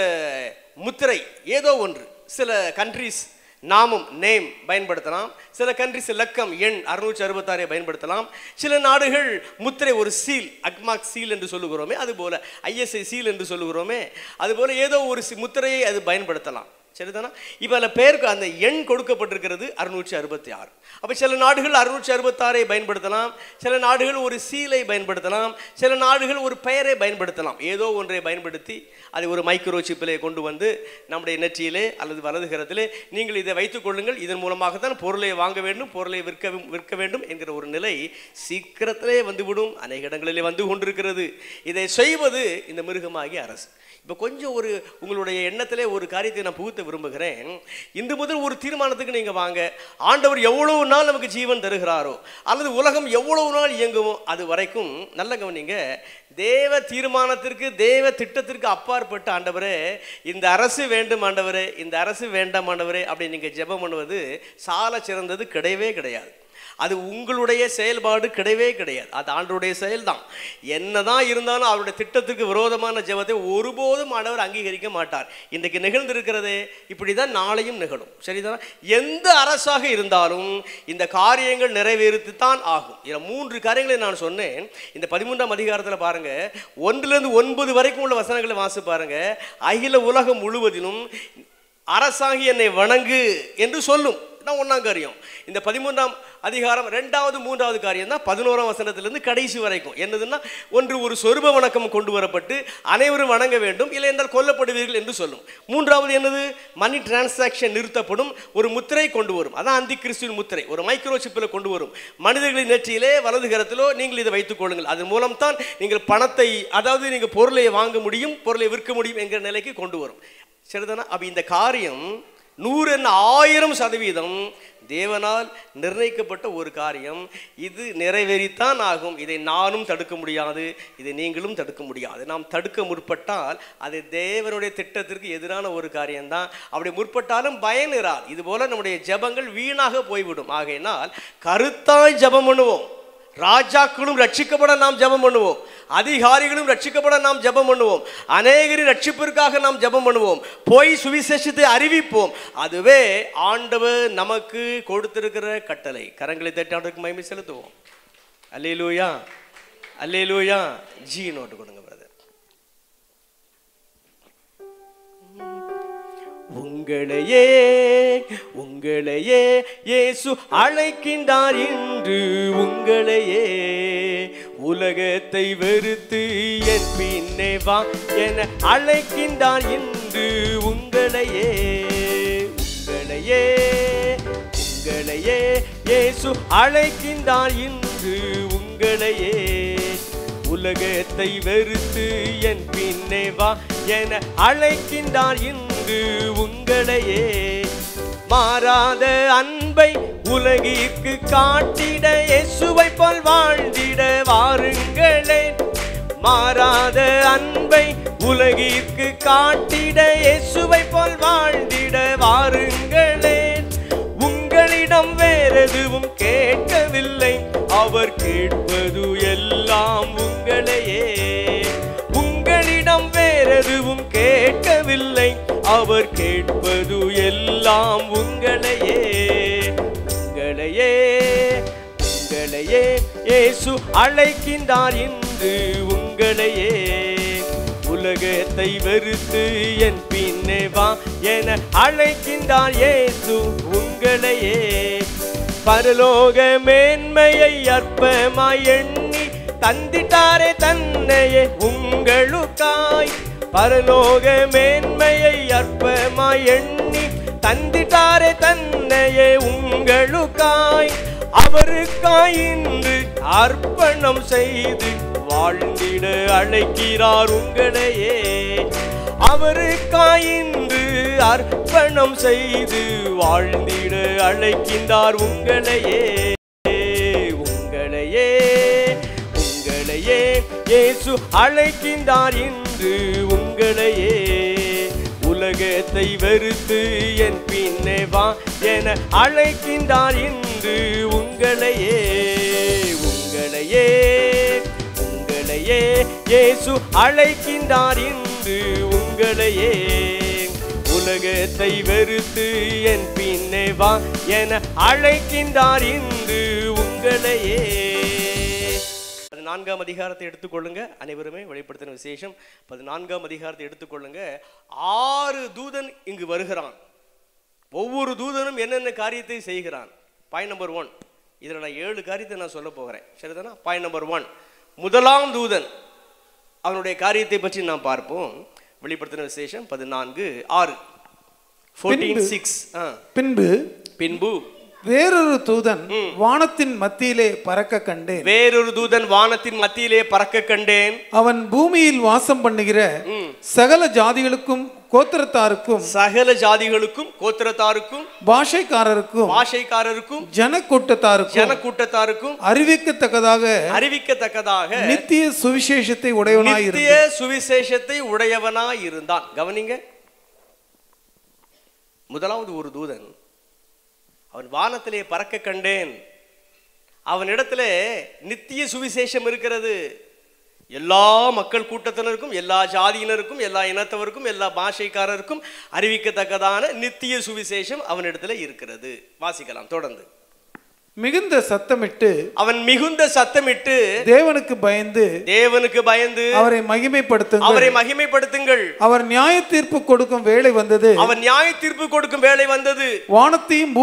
Speaker 1: முத்திரை ஏதோ ஒன்று, சில கண்ட்ரிஸ் நாமம் நேம் பயன்படுத்தலாம், சில கண்ட்ரிஸ் லக்கம் எண் 666 பயன்படுத்தலாம், சில நாடுகள் முத்திரை ஒரு சீல், அக்மாக் சீல் என்று சொல்லுகிறோமே, அதுபோல ISI சீல் என்று சொல்லுகிறோமே, அதுபோல ஏதோ ஒரு முத்திரையை அது பயன்படுத்தலாம். சரிதானா? இப்போ அதில் பேருக்கு அந்த எண் கொடுக்கப்பட்டிருக்கிறது 666. அப்போ சில நாடுகள் 666 பயன்படுத்தலாம், சில நாடுகள் ஒரு சீலை பயன்படுத்தலாம், சில நாடுகள் ஒரு பெயரை பயன்படுத்தலாம். ஏதோ ஒன்றை பயன்படுத்தி அதை ஒரு மைக்ரோ சிப்பிலே கொண்டு வந்து நம்முடைய நெற்றியிலே அல்லது வலதுகரத்திலே நீங்கள் இதை வைத்துக் கொள்ளுங்கள், இதன் மூலமாக தான் பொருளை வாங்க வேண்டும், பொருளை விற்க வேண்டும் என்கிற ஒரு நிலை சீக்கிரத்திலே வந்துவிடும். அநேக இடங்களிலே வந்து கொண்டிருக்கிறது. இதை செய்வது இந்த மிருகமாகிய அரசு. இப்போ கொஞ்சம் உங்களுடைய எண்ணத்திலே ஒரு காரியத்தை நான் புகுத்த விரும்புகிறேன். இன்று முதல் ஒரு தீர்மானத்துக்கு நீங்கள் வாங்க. ஆண்டவர் எவ்வளவு நாள் நமக்கு ஜீவன் தருகிறாரோ அல்லது உலகம் எவ்வளவு நாள் இயங்குமோ அது வரைக்கும் நல்ல கவனிங்க, தேவ தீர்மானத்திற்கு தேவ திட்டத்திற்கு அப்பாற்பட்ட ஆண்டவரே இந்த அரசு வேண்டும் ஆண்டவரே, இந்த அரசு வேண்டாம் ஆண்டவரே அப்படி நீங்கள் ஜெபம் பண்ணுவது சால சிறந்தது கிடையவே கிடையாது. அது உங்களுடைய செயல்பாடு கிடையவே கிடையாது, அது ஆண்டவருடைய செயல்தான். என்னதான் இருந்தாலும் அவருடைய திட்டத்துக்கு விரோதமான ஜெபத்தை ஒருபோதும் ஆண்டவர் அங்கீகரிக்க மாட்டார். இன்றைக்கு நிகழ்ந்திருக்கிறதே இப்படி தான் நாளையும் நிகழும். சரிதான்? எந்த அரசாக இருந்தாலும் இந்த காரியங்கள் நிறைவேறித்தான் ஆகும். இதில் 3 காரியங்களை நான் சொன்னேன். இந்த 13ஆம் அதிகாரத்தில் பாருங்க, 1 to 9 வரைக்கும் உள்ள வசனங்களை வாசி பாருங்க. அகில உலகம் முழுவதிலும் அரசாகி என்னை வணங்கு என்று சொல்லும். 1ஆம் காரியம். இந்த 13ஆம் அதிகாரம் 2வது 3வது காரியம் தான் 11ஆம் வசனத்திலிருந்து கடைசி வரைக்கும். என்னதுன்னா, ஒரு சொரூப வணக்கம் கொண்டு வரப்பட்டு அனைவரும் வணங்க வேண்டும், இல்லை என்றால் கொல்லப்படுவீர்கள் என்று சொல்லும். 3வது என்னது? மணி டிரான்சாக்ஷன் நிறுத்தப்படும், ஒரு முத்திரை கொண்டு வரும். அதான் அந்தி கிறிஸ்துவின் முத்திரை, ஒரு மைக்ரோ சிப்பில் கொண்டு வரும். மனிதர்களின் நெற்றியிலே வலதுகரத்திலோ நீங்கள் இதை வைத்துக் கொள்ளுங்கள், அதன் மூலம் தான் நீங்கள் பணத்தை, அதாவது நீங்கள் பொருளை வாங்க முடியும், பொருளை விற்க முடியும் என்கிற நிலைக்கு கொண்டு வரும். சரிதானா? அப்ப இந்த காரியம் 100% தேவனால் நிர்ணயிக்கப்பட்ட ஒரு காரியம். இது நிறைவேறித்தான் ஆகும். இதை நானும் தடுக்க முடியாது, இதை நீங்களும் தடுக்க முடியாது. நாம் தடுக்க முற்பட்டால் அது தேவனுடைய திட்டத்திற்கு எதிரான ஒரு காரியம்தான். அப்படி முற்பட்டாலும் பயன் இராது. இதுபோல நம்முடைய ஜெபங்கள் வீணாக போய்விடும். ஆகையினால் கருத்தாய் ஜெபம் பண்ணுவோம். ராஜாக்களும் ரட்சிக்கப்பட நாம் ஜெபம் பண்ணுவோம், அதிகாரிகளும் ரட்சிக்கப்பட நாம் ஜெபம் பண்ணுவோம், அநேகரின் ரட்சிப்பிற்காக நாம் ஜெபம் பண்ணுவோம், போய் சுவிசேஷத்தை அறிவிப்போம். அதுவே ஆண்டவர் நமக்கு கொடுத்திருக்கிற கட்டளை. கரங்களை தட்டி ஆண்டவருக்கு மகிமை செலுத்துவோம். அல்லேலூயா, அல்லேலூயா. ஜி நோட்டு கொடுங்க பிரதர். உங்களையே இயேசு அழைக்கின்றார் என்று, உங்களையே உலகத்தை வெறுத்து என் பின்னே வா என அழைக்கின்றார் என்று, உங்களையே இயேசு அழைக்கின்றார் என்று, உங்களையே உலகத்தை வெறுத்து என் பின்னே வா என அழைக்கின்றார் இன்று உங்களையே. மாறாத அன்பை உலகிற்கு காட்டிட இயேசுவை போல் வாழ்ந்திட வாருங்களே. மாறாத அன்பை உலகிற்கு காட்டிட இயேசுவை போல் வாழ்ந்திட வாருங்களே. உங்களிடம் வேறெதுவும் கேட்கவில்லை, அவர் கேட்பது எல்லாம் உங்களையே. உங்களிடம் வேறெதுவும் கேட்கவில்லை, அவர் கேட்பது எல்லாம் உங்களையே. உங்களையே உங்களையே இயேசு அழைக்கின்றார் இன்று உங்களையே. உலகத்தை வெறுத்து என் பின்னே வா என அழைக்கின்றார் இயேசு உங்களையே. பரலோக மேன்மையை அற்பமாய் எண்ணி தந்திட்டாரே தன்னையே உங்களுக்காய். பரலோக மேன்மையை அற்பமாய் எண்ணி தந்திட்டாரே தன்னையே உங்களுக்காய். அவருக்காய் இன்று அர்ப்பணம் செய்து வாழ்ந்திட அழைக்கிறார் உங்களையே. அவருக்காய் இன்று அர்ப்பணம் செய்து வாழ்ந்திட அழைக்கின்றார் உங்களையே. உங்களையே உங்களையே இயேசு அழைக்கின்றார் இன்று உங்களையே. உலகத்தை வெறுத்து என் பின்னே வா என அழைக்கின்றார் இன்று உங்களையே. உங்களையே உங்களையே இயேசு அழைக்கின்றார் இன்று உங்களையே. உலகத்தை வெறுத்து என் பின்னே வா என அழைக்கின்றார் இன்று உங்களையே. 14ஆம் அதிகாரத்தை எடுத்துக்கொள்ளுங்க. அனைவருமே வெளிப்படுத்தின விசேஷம் 14ஆம் அதிகாரத்தை எடுத்துக்கொள்ளுங்க. 6 தூதன் இங்கு வருகிறான். ஒவ்வொரு தூதனும் என்னென்ன காரியத்தை செய்கிறான். பாயிண்ட் நம்பர் 1, இதில் நான் 7 காரியத்தை நான் சொல்ல போகிறேன், சரிதானா? பாயிண்ட் நம்பர் 1, முதலாம் தூதன் அவனுடைய காரியத்தை பற்றி நாம் பார்ப்போம். வெளிப்படுத்தின விசேஷம் 14:6. பின்பு
Speaker 3: வேறொரு தூதன் வானத்தின் மத்தியிலே பறக்க கண்டேன்.
Speaker 1: வேறொரு தூதன் வானத்தின் மத்தியிலே பறக்க கண்டேன்.
Speaker 3: அவன் பூமியில் வாசம் பண்ணுகிற சகல ஜாதிகளுக்கும் கோத்திரத்தாருக்கும் பாஷைக்காரருக்கும் ஜனக்கூட்டத்தாருக்கும் அறிவிக்கத்தக்கதாக நித்திய சுவிசேஷத்தை உடையவனாய் இருந்தான். கவனிங்க, முதலாவது ஒரு தூதன் அவன் வானத்திலே பறக்க கண்டேன். அவனிடத்துல நித்திய சுவிசேஷம் இருக்கிறது. எல்லா மக்கள் கூட்டத்தினருக்கும், எல்லா ஜாதியினருக்கும், எல்லா இனத்தவருக்கும், எல்லா பாஷைக்காரருக்கும் அறிவிக்கத்தக்கதான நித்திய சுவிசேஷம் அவனிடத்துல இருக்கிறது. வாசிக்கலாம் தொடர்ந்து. அவன் மிகுந்த சத்தமிட்டு தேவனுக்கு பயந்து அவரை
Speaker 1: மகிமைப்படுத்துங்கள்.
Speaker 3: அவர் நியாய தீர்ப்பு கொடுக்கும் வேளை வந்தது. வானத்தையும்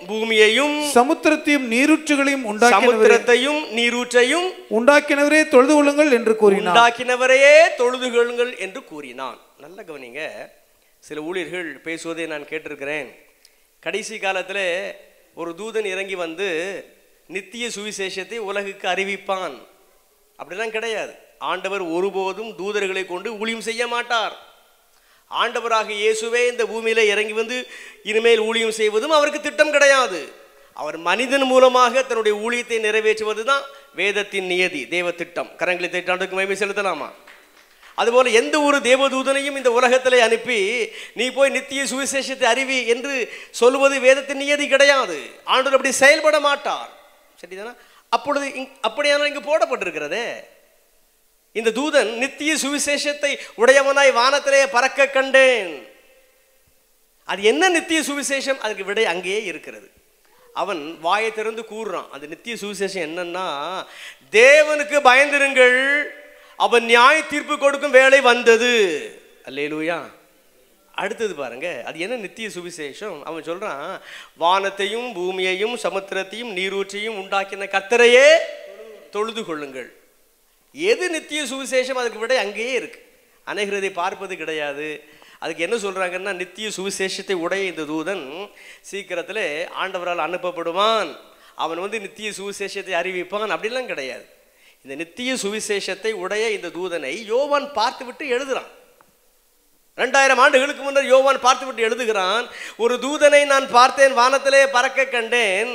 Speaker 3: பூமியையும் சமுத்திரத்தையும் நீரூற்றுகளையும் உண்டாக்கினவரே தொழுது கொள்ளுங்கள் என்று கூறினான். நல்ல கவனிங்க, சில ஊழியர்கள் பேசுவதை நான் கேட்டிருக்கிறேன். கடைசி காலத்தில் ஒரு தூதன் இறங்கி வந்து நித்திய சுவிசேஷத்தை உலகுக்கு அறிவிப்பான். அப்படிலாம் கிடையாது. ஆண்டவர் ஒருபோதும் தூதர்களை கொண்டு ஊழியம் செய்ய மாட்டார். ஆண்டவராக இயேசுவே இந்த பூமியில இறங்கி வந்து இனிமேல் ஊழியம் செய்வதும் அவருக்கு திட்டம் கிடையாது. அவர் மனிதன் மூலமாக தன்னுடைய ஊழியத்தை நிறைவேற்றுவது தான் வேதத்தின் நியதி, தேவ திட்டம். கரங்களை திட்டாண்டுக்கு மகிமை செலுத்தலாமா? அதுபோல எந்த ஒரு தேவதூதனையும் இந்த உலகத்திலே அனுப்பி நீ போய் நித்திய சுவிசேஷத்தை அறிவி என்று சொல்வது வேதத்தின் நியதி கிடையாது. ஆண்டவர் அப்படி செயல்பட மாட்டார். சரிதானா? அப்பொழுது அப்படியான இங்கு போடப்பட்டிருக்கிறதே, இந்த தூதன் நித்திய சுவிசேஷத்தை உடையவனாய் வானத்திலே பறக்க கண்டேன். அது என்ன நித்திய சுவிசேஷம்? அதுக்கு விடை அங்கேயே இருக்கிறது. அவன் வாயை திறந்து கூறுறான். அந்த நித்திய சுவிசேஷம் என்னன்னா, தேவனுக்கு பயந்திருங்கள், அவன் நியாய தீர்ப்பு கொடுக்கும் வேளை வந்தது. அல்லேலூயா. அடுத்தது பாருங்க, அது என்ன நித்திய சுவிசேஷம்? அவன் சொல்றான், வானத்தையும் பூமியையும் சமுத்திரத்தையும் நீரூற்றையும் உண்டாக்கின கர்த்தரையே தொழுது கொள்ளுங்கள். எது நித்திய சுவிசேஷம்? அதுக்கு விட அங்கேயே இருக்கு. அநேகர் இதை பார்ப்பது கிடையாது. அதுக்கு என்ன சொல்றாங்கன்னா, நித்திய சுவிசேஷத்தை உடைய இந்த தூதன் சீக்கிரத்தில் ஆண்டவரால் அனுப்பப்படுவான், அவன் வந்து நித்திய சுவிசேஷத்தை அறிவிப்பான். அப்படிலாம் கிடையாது.
Speaker 1: இந்த நித்திய சுவிசேஷத்தை உடைய இந்த தூதனை யோவான் பார்த்துவிட்டு எழுதுறான். 2000 ஆண்டுகளுக்கு முன்னர் யோவான் பார்த்துவிட்டு எழுதுகிறான், ஒரு தூதனை நான் பார்த்தேன், வானத்திலே பறக்க கண்டேன்,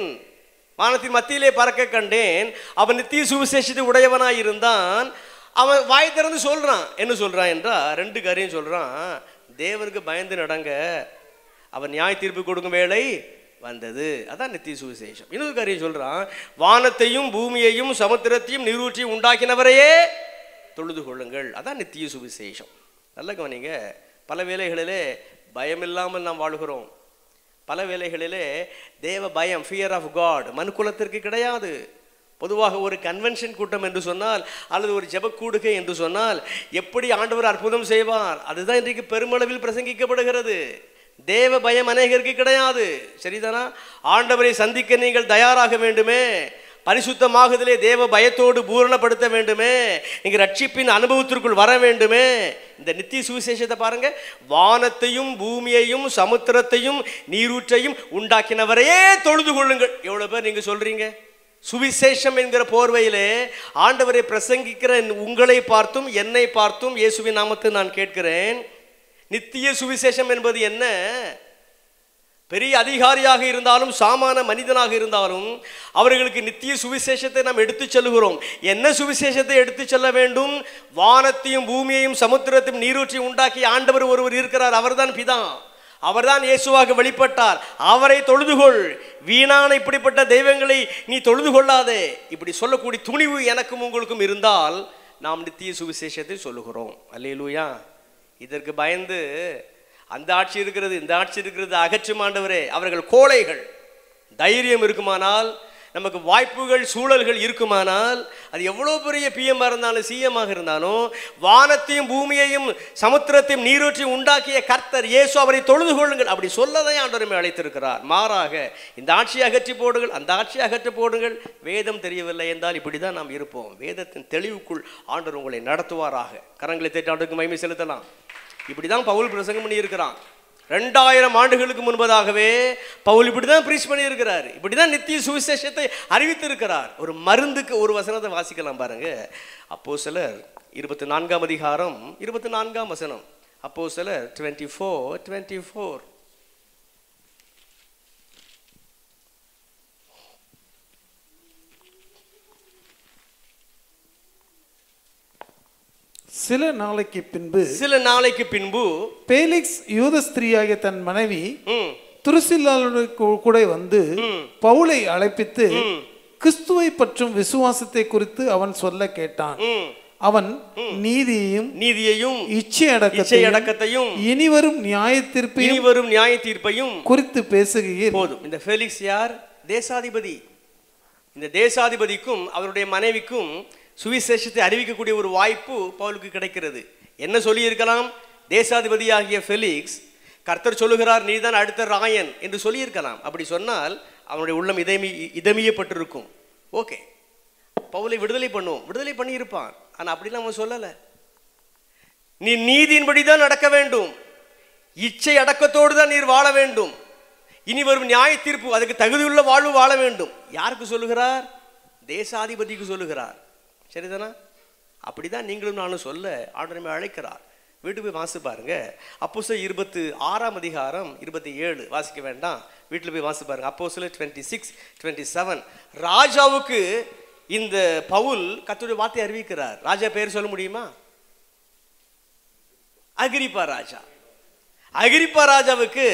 Speaker 1: வானத்தின் மத்தியிலே பறக்க கண்டேன், அவன் நித்திய சுவிசேஷத்தை உடையவனாய் இருந்தான். அவன் வாய் திறந்து சொல்றான். என்ன சொல்றான் என்றால் 2 காரியம் சொல்றான். தேவனுக்கு பயந்து நடங்க, அவன் நியாய தீர்ப்பு கொடுக்கும் வேளை வந்தது, அதான் நித்திய சுவிசேஷம். இன்னொரு காரியம் சொல்றான், வானத்தையும் பூமியையும் சமுத்திரத்தையும் நீரூற்றியும் உண்டாக்கினவரையே தொழுது கொள்ளுங்கள், அதான் நித்திய சுவிசேஷம். நல்ல கவனிங்க, பல வேளைகளிலே பயம் இல்லாமல் நாம் வாழ்கிறோம். பல வேளைகளிலே தேவ பயம், ஃபியர் ஆஃப் காட் மனுக்குலத்திற்கு கிடையாது. பொதுவாக ஒரு கன்வென்ஷன் கூட்டம் என்று சொன்னால், அல்லது ஒரு ஜெபக்கூடுகை என்று சொன்னால், எப்படி ஆண்டவர் அற்புதம் செய்வார், அதுதான் இன்றைக்கு பெருமளவில் பிரசங்கிக்கப்படுகிறது. தேவ பயம் அநேகருக்கு கிடையாது. சரிதானா? ஆண்டவரை சந்திக்க நீங்கள் தயாராக வேண்டுமே, பரிசுத்தமாகுதலே தேவ பயத்தோடு பூரணப்படுத்த வேண்டுமே, நீங்கள் ரட்சிப்பின் அனுபவத்திற்குள் வர வேண்டுமே. இந்த நித்திய சுவிசேஷத்தை பாருங்க, வானத்தையும் பூமியையும் சமுத்திரத்தையும் நீரூற்றையும் உண்டாக்கினவரையே தொழுது கொள்ளுங்கள். எவ்வளவு பேர் நீங்க சொல்றீங்க? சுவிசேஷம் என்கிற போர்வையிலே ஆண்டவரை பிரசங்கிக்கிற உங்களை பார்த்தும் என்னை பார்த்தும் இயேசுவின் நாமத்தை நான் கேட்கிறேன், நித்திய சுவிசேஷம் என்பது என்ன? பெரிய அதிகாரியாக இருந்தாலும் சாமான மனிதனாக இருந்தாலும் அவர்களுக்கு நித்திய சுவிசேஷத்தை நாம் எடுத்துச் செல்கிறோம். என்ன சுவிசேஷத்தை எடுத்துச் செல்ல வேண்டும்? வானத்தையும் பூமியையும் சமுத்திரத்தையும் நீரூற்றையும் உண்டாக்கி ஆண்டவர் ஒருவர் இருக்கிறார், அவர்தான் பிதா, அவர்தான் இயேசுவாக வெளிப்பட்டார், அவரை தொழுதுகொள், வீணான இப்படிப்பட்ட தெய்வங்களை நீ தொழுது கொள்ளாதே. இப்படி சொல்லக்கூடிய துணிவு எனக்கும் உங்களுக்கும் இருந்தால் நாம் நித்திய சுவிசேஷத்தை சொல்லுகிறோம். அல்லேலூயா. இதற்கு பயந்து அந்த ஆட்சி இருக்கிறது, இந்த ஆட்சி இருக்கிறது, அகற்றும் ஆண்டவரே, அவர்கள் கோழைகள். தைரியம் இருக்குமானால், நமக்கு வாய்ப்புகள் சூழல்கள் இருக்குமானால், அது எவ்வளோ பெரிய பிஎம்மாக இருந்தாலும் சிஎம்மாக இருந்தாலும், வானத்தையும் பூமியையும் சமுத்திரத்தையும் நீரூற்றையும் உண்டாக்கிய கர்த்தர் இயேசு, அவரை தொழுது கொள்ளுங்கள், அப்படி சொல்லதான் ஆண்டவரை அழைத்திருக்கிறார். மாறாக இந்த ஆட்சியை அகற்றி போடுங்கள், அந்த ஆட்சியை அகற்றி போடுங்கள், வேதம் தெரியவில்லை என்றால் இப்படி தான் நாம் இருப்போம். வேதத்தின் தெளிவுக்குள் ஆண்டவர் உங்களை நடத்துவாராக. கரங்களை தட்டி ஆண்டவருக்கு மகிமை செலுத்தலாம். இப்படி தான் பவுல் பிரசங்கம் பண்ணி இருக்கிறான். 2000 ஆண்டுகளுக்கு முன்பதாகவே பவுல் இப்படி தான் ப்ரீச் பண்ணியிருக்கிறார். இப்படி தான் நித்திய சுவிசேஷத்தை அறிவித்திருக்கிறார். ஒரு மருந்துக்கு ஒரு வசனத்தை வாசிக்கலாம் பாருங்க. அப்போஸ்தலர் 24ஆம் அதிகாரம் 24ஆம் வசனம். அப்போஸ்தலர் 24:24.
Speaker 3: சில நாளைக்கு பின்பு பேலிக்ஸ் யூத ஸ்திரீயாகிய தன் மனைவி துருசில்லாளோடு கூட வந்து பவுலை அழைப்பித்து கிறிஸ்துவை பற்றும் விசுவாசத்தை குறித்து அவன் சொல்ல கேட்டான். அவன் நீதியையும் இச்சையடக்கத்தையும் இனிவரும் நியாய தீர்ப்பையும் குறித்து பேசுகையில்
Speaker 1: போதும். இந்த ஃபெலிக்ஸ் யார்? தேசாதிபதி. இந்த தேசாதிபதிக்கும் அவருடைய மனைவிக்கும் சுவிசேஷத்தை அறிவிக்கக்கூடிய ஒரு வாய்ப்பு பவுலுக்கு கிடைக்கிறது. என்ன சொல்லி இருக்கலாம்? தேசாதிபதியாகிய ஃபெலிக்ஸ், கர்த்தர் சொல்லுகிறார் நீதான் அடுத்த ராயன் என்று சொல்லியிருக்கலாம். அப்படி சொன்னால் அவனுடைய உள்ளம் இதமியப்பட்டிருக்கும். ஓகே, பவுலை விடுதலை பண்ணியிருப்பான். ஆனால் அப்படிலாம் அவன் சொல்லலை. நீ நீதியின்படி தான் நடக்க வேண்டும், இச்சை அடக்கத்தோடு தான் நீர் வாழ வேண்டும், இனி வரும் நியாய தீர்ப்பு அதுக்கு தகுதியுள்ள வாழ்வு வாழ வேண்டும். யாருக்கு சொல்லுகிறார்? தேசாதிபதிக்கு சொல்லுகிறார். சரிதானா? அப்படிதான் நீங்களும் நானும் சொல்ல ஆண்டவர் அழைக்கிறார். வீட்டுக்கு போய் வாசி பாருங்க. அப்போஸ்தலர் 26ஆம் அதிகாரம் 27 வாசிக்க வேண்டாம், வீட்டில் போய் வாசி பாருங்க. அப்போஸ்தலர் 26:27. ராஜாவுக்கு இந்த பவுல் கர்த்தருடைய வார்த்தை அறிவிக்கிறார். ராஜா பேர் சொல்ல முடியுமா? அகிரிப்பா ராஜா. அகிரிப்பா ராஜாவுக்கு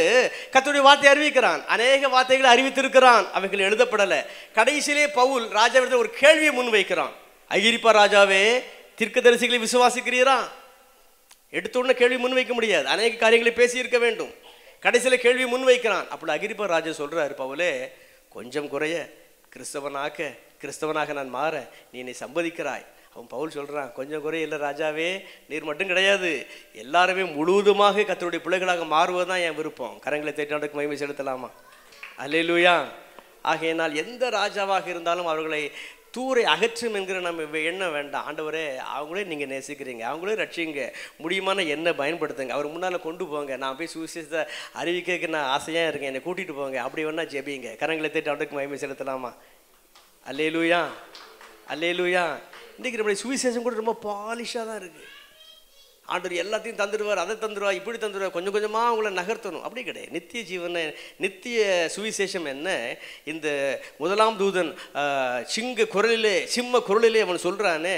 Speaker 1: கர்த்தருடைய வார்த்தை அறிவிக்கிறான். அநேக வார்த்தைகளை அறிவித்திருக்கிறான், அவைகள் எழுதப்படலை. கடைசியிலே பவுல் ராஜாவிடத்தில் ஒரு கேள்வியை முன்வைக்கிறான். அகிரிப்பா ராஜாவே, தீர்க்கதரிசிகளை விசுவாசிக்கிறீரா? எடுத்தோடனே கேள்வி முன்வைக்க முடியாது, அநேக காரியங்களை பேசியிருக்க வேண்டும். கடைசியில் கேள்வி முன்வைக்கிறான். அப்படி அகிரிப்பா ராஜா சொல்றாரு, பவுலே கொஞ்சம் குறைய கிறிஸ்தவனாக நான் மாற நீ என்னை சம்மதிக்கிறாய். அவன் பவுல் சொல்றான், கொஞ்சம் குறைய இல்லை ராஜாவே, நீர் மட்டும் கிடையாது, எல்லாருமே முழுவதுமாக கர்த்தருடைய பிள்ளைகளாக மாறுவதுதான் என் விருப்பம். கரங்களை தட்டி மகிமை செலுத்தலாமா? அல்லேலூயா. ஆகையினால் எந்த ராஜாவாக இருந்தாலும் அவர்களை தூரை அகற்றும் என்கிற நம்ம எண்ணம் வேண்டாம். ஆண்டவரே, அவங்களே நீங்கள் நேசிக்கிறீங்க, அவங்களே ரட்சிங்க, முடியுமான என்ன பயன்படுத்துங்க, அவர் முன்னால் கொண்டு போங்க, நான் போய் சுவிசேஷத்தை அறிவிக்க நான் ஆசையாக இருக்கேன், என்னை கூட்டிகிட்டு போங்க, அப்படி வேணா ஜெபிங்க. கரங்களை தட்டி ஆண்டவருக்கு மகிமை செலுத்தலாமா? அல்லேலூயா, அல்லேலூயா. இன்றைக்கி நம்முடைய சுவிசேஷம் கூட ரொம்ப பாலிஷாக தான் இருக்குது. ஆண்டவர் எல்லாத்தையும் தந்துடுவார், அதை தந்துடுவார், இப்படி தந்துடுவார், கொஞ்சம் கொஞ்சமாக அவங்கள நகர்த்தணும். அப்படி கிடையாது. நித்திய ஜீவனை, நித்திய சுவிசேஷம் என்ன? இந்த முதலாம் தூதன் சிம்ம குரலிலே அவன் சொல்கிறானே,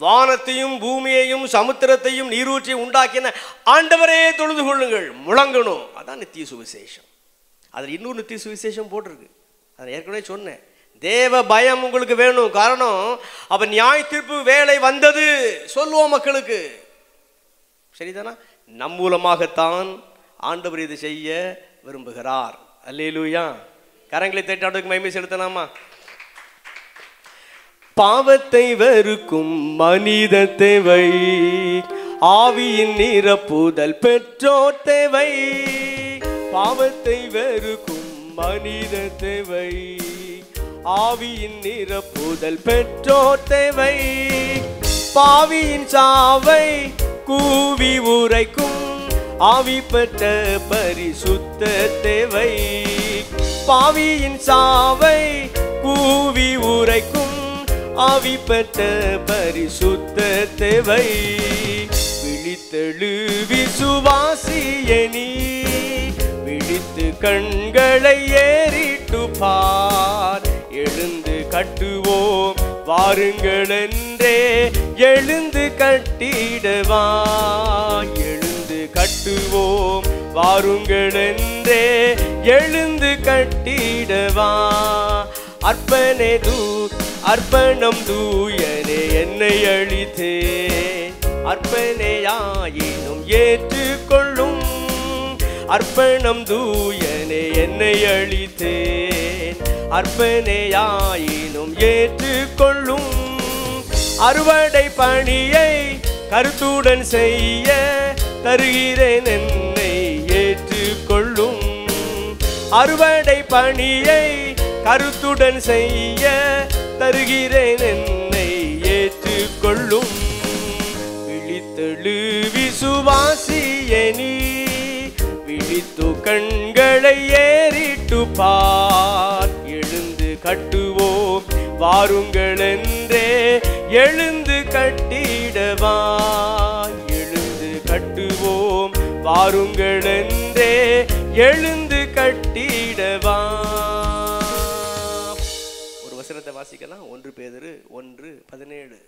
Speaker 1: வானத்தையும் பூமியையும் சமுத்திரத்தையும் நீரூற்றியும் உண்டாக்கின ஆண்டவரே தொழுது கொள்ளுங்கள், முழங்கணும். அதான் நித்திய சுவிசேஷம். அதில் இன்னொரு நித்திய சுவிசேஷம் போட்டிருக்கு, அதை ஏற்கனவே சொன்னேன். தேவ பயம் உங்களுக்கு வேணும். காரணம், அவன் நியாய தீர்ப்பு வேலை வந்தது சொல்லுவோம் மக்களுக்கு. சரிதானா? நம் மூலமாகத்தான் ஆண்டவர் இது செய்ய விரும்புகிறார். அல்லேலூயா. கரங்களை தட்டி ஆண்டவருக்கு மகிமை செலுத்தலாமா? பாவத்தை வெறுக்கும் மனித தேவை, ஆவியின் நிரப்புதல் பெற்றோர் தேவை. பாவத்தை வெறுக்கும் மனித தேவை, ஆவியின் நிரப்புதல் பெற்றோர் தேவை. பாவியின் சாவை கூவி உரைக்கும் ஆவி பெற்ற பரிசுத்த தேவை. பாவியின் சாவை கூவி உரைக்கும் ஆவி பெற்ற பரிசுத்த தேவை. விழித்தெழு விசுவாசியே நீ, விழித்து கண்களை ஏறிட்டு பார். எழுந்து கட்டுவோம் வாருங்கள் என்றே எழுந்து கட்டிடவா. எழுந்து கட்டுவோம் வாருங்கள் என்றே எழுந்து கட்டிடவா. அர்ப்பணம் தூயனே என்னை அழித்தே, அர்ப்பணையாயினும் ஏற்றுக்கொள்ளும். அர்ப்பணம் தூயனே என்னை அழித்தேன், அர்ப்பணையாயினும் ஏற்றுக்கொள்ளும். அறுவடை பணியை கருத்துடன் செய்ய தருகிறேன், என்னை ஏற்றுக்கொள்ளும். அறுவடை பணியை கருத்துடன் செய்ய தருகிறேன், என்னை ஏற்றுக்கொள்ளும். விழித்தெழு விசுவாசியே நீ, விழித்து கண்களை ஏறிட்டு பார். எழுந்து கட்டுவோம் வாருங்கள் என்றே எழுந்து கட்டிடவா. எழுந்து கட்டுவோம் வாருங்கள் என்றே எழுந்து கட்டிடவா. ஒரு வசனத்தை வாசிக்கலாம். 1 பேதுரு 1:17.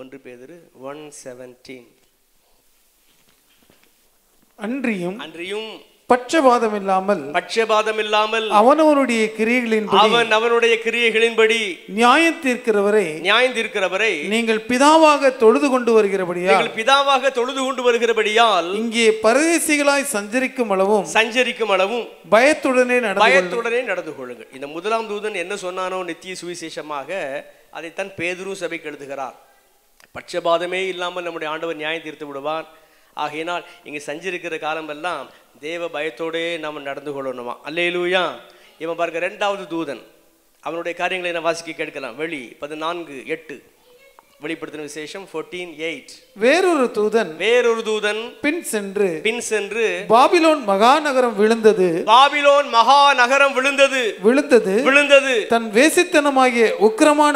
Speaker 1: 1 பேதுரு 1:17.
Speaker 3: அன்றியும் பட்சபாதம் இல்லாமல் அவனவனுடைய கிரியைகளின்படி நியாயம் தீர்க்கிறவரை நீங்கள் பிதாவாக தொழுது கொண்டு வருகிறபடியால் இங்கே பரதேசிகளாய் சஞ்சரிக்கும் அளவும் பயத்துடனே
Speaker 1: நடந்து கொள்ளுங்கள். இந்த முதலாம் தூதன் என்ன சொன்னானோ நித்திய சுவிசேஷமாக, அதைத்தான் பேதுரு சபைக்கு எழுதுகிறார். பட்சபாதமே இல்லாமல் நம்முடைய ஆண்டவர் நியாயம் தீர்த்து விடுவார். ஆகையினால் இங்கே சஞ்சரிக்கிற காலமெல்லாம் தேவ பயத்தோடே நாம் நடந்து கொள்ளணுமா. அல்லேலூயா. இவன் பாருங்க, 2வது தூதன், அவனுடைய காரியங்களை நான் வாசிக்க கேட்கலாம். வெளி 14:8. வெளிப்படுத்தின விசேஷம் 14:8.
Speaker 3: வேறொரு தூதன் பின் சென்று பாபிலோன் மகாநகரம் விழுந்தது, தன் வேசித்தனமாகிய உக்கிரமான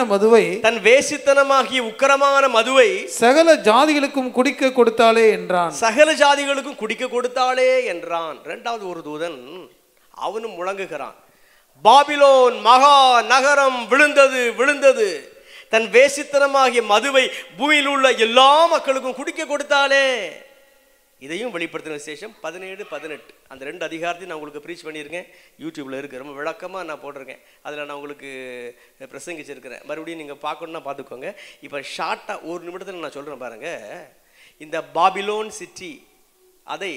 Speaker 3: மதுவை சகல ஜாதிகளுக்கும் குடிக்க கொடுத்தாளே என்றான். 2வது ஒரு தூதன் அவனும் முழங்குகிறான், பாபிலோன் மகா நகரம் விழுந்தது, தன் வேசித்தனமாகிய மதுவை பூமியில் உள்ள எல்லா மக்களுக்கும் குடிக்க கொடுத்தாலே. இதையும் வெளிப்படுத்தின விசேஷம் 17-18. அந்த 2 அதிகாரத்தையும் நான் உங்களுக்கு ப்ரீச் பண்ணியிருக்கேன். யூடியூப்ல இருக்கு, ரொம்ப விளக்கமாக நான் போட்டிருக்கேன். அதில் நான் உங்களுக்கு பிரசங்கிச்சிருக்கிறேன். மறுபடியும் நீங்கள் பார்க்கணுன்னா பார்த்துக்கோங்க. இப்போ ஷார்ட்டாக 1 நிமிடத்தில் நான் சொல்கிறேன் பாருங்க. இந்த பாபிலோன் சிட்டி, அதை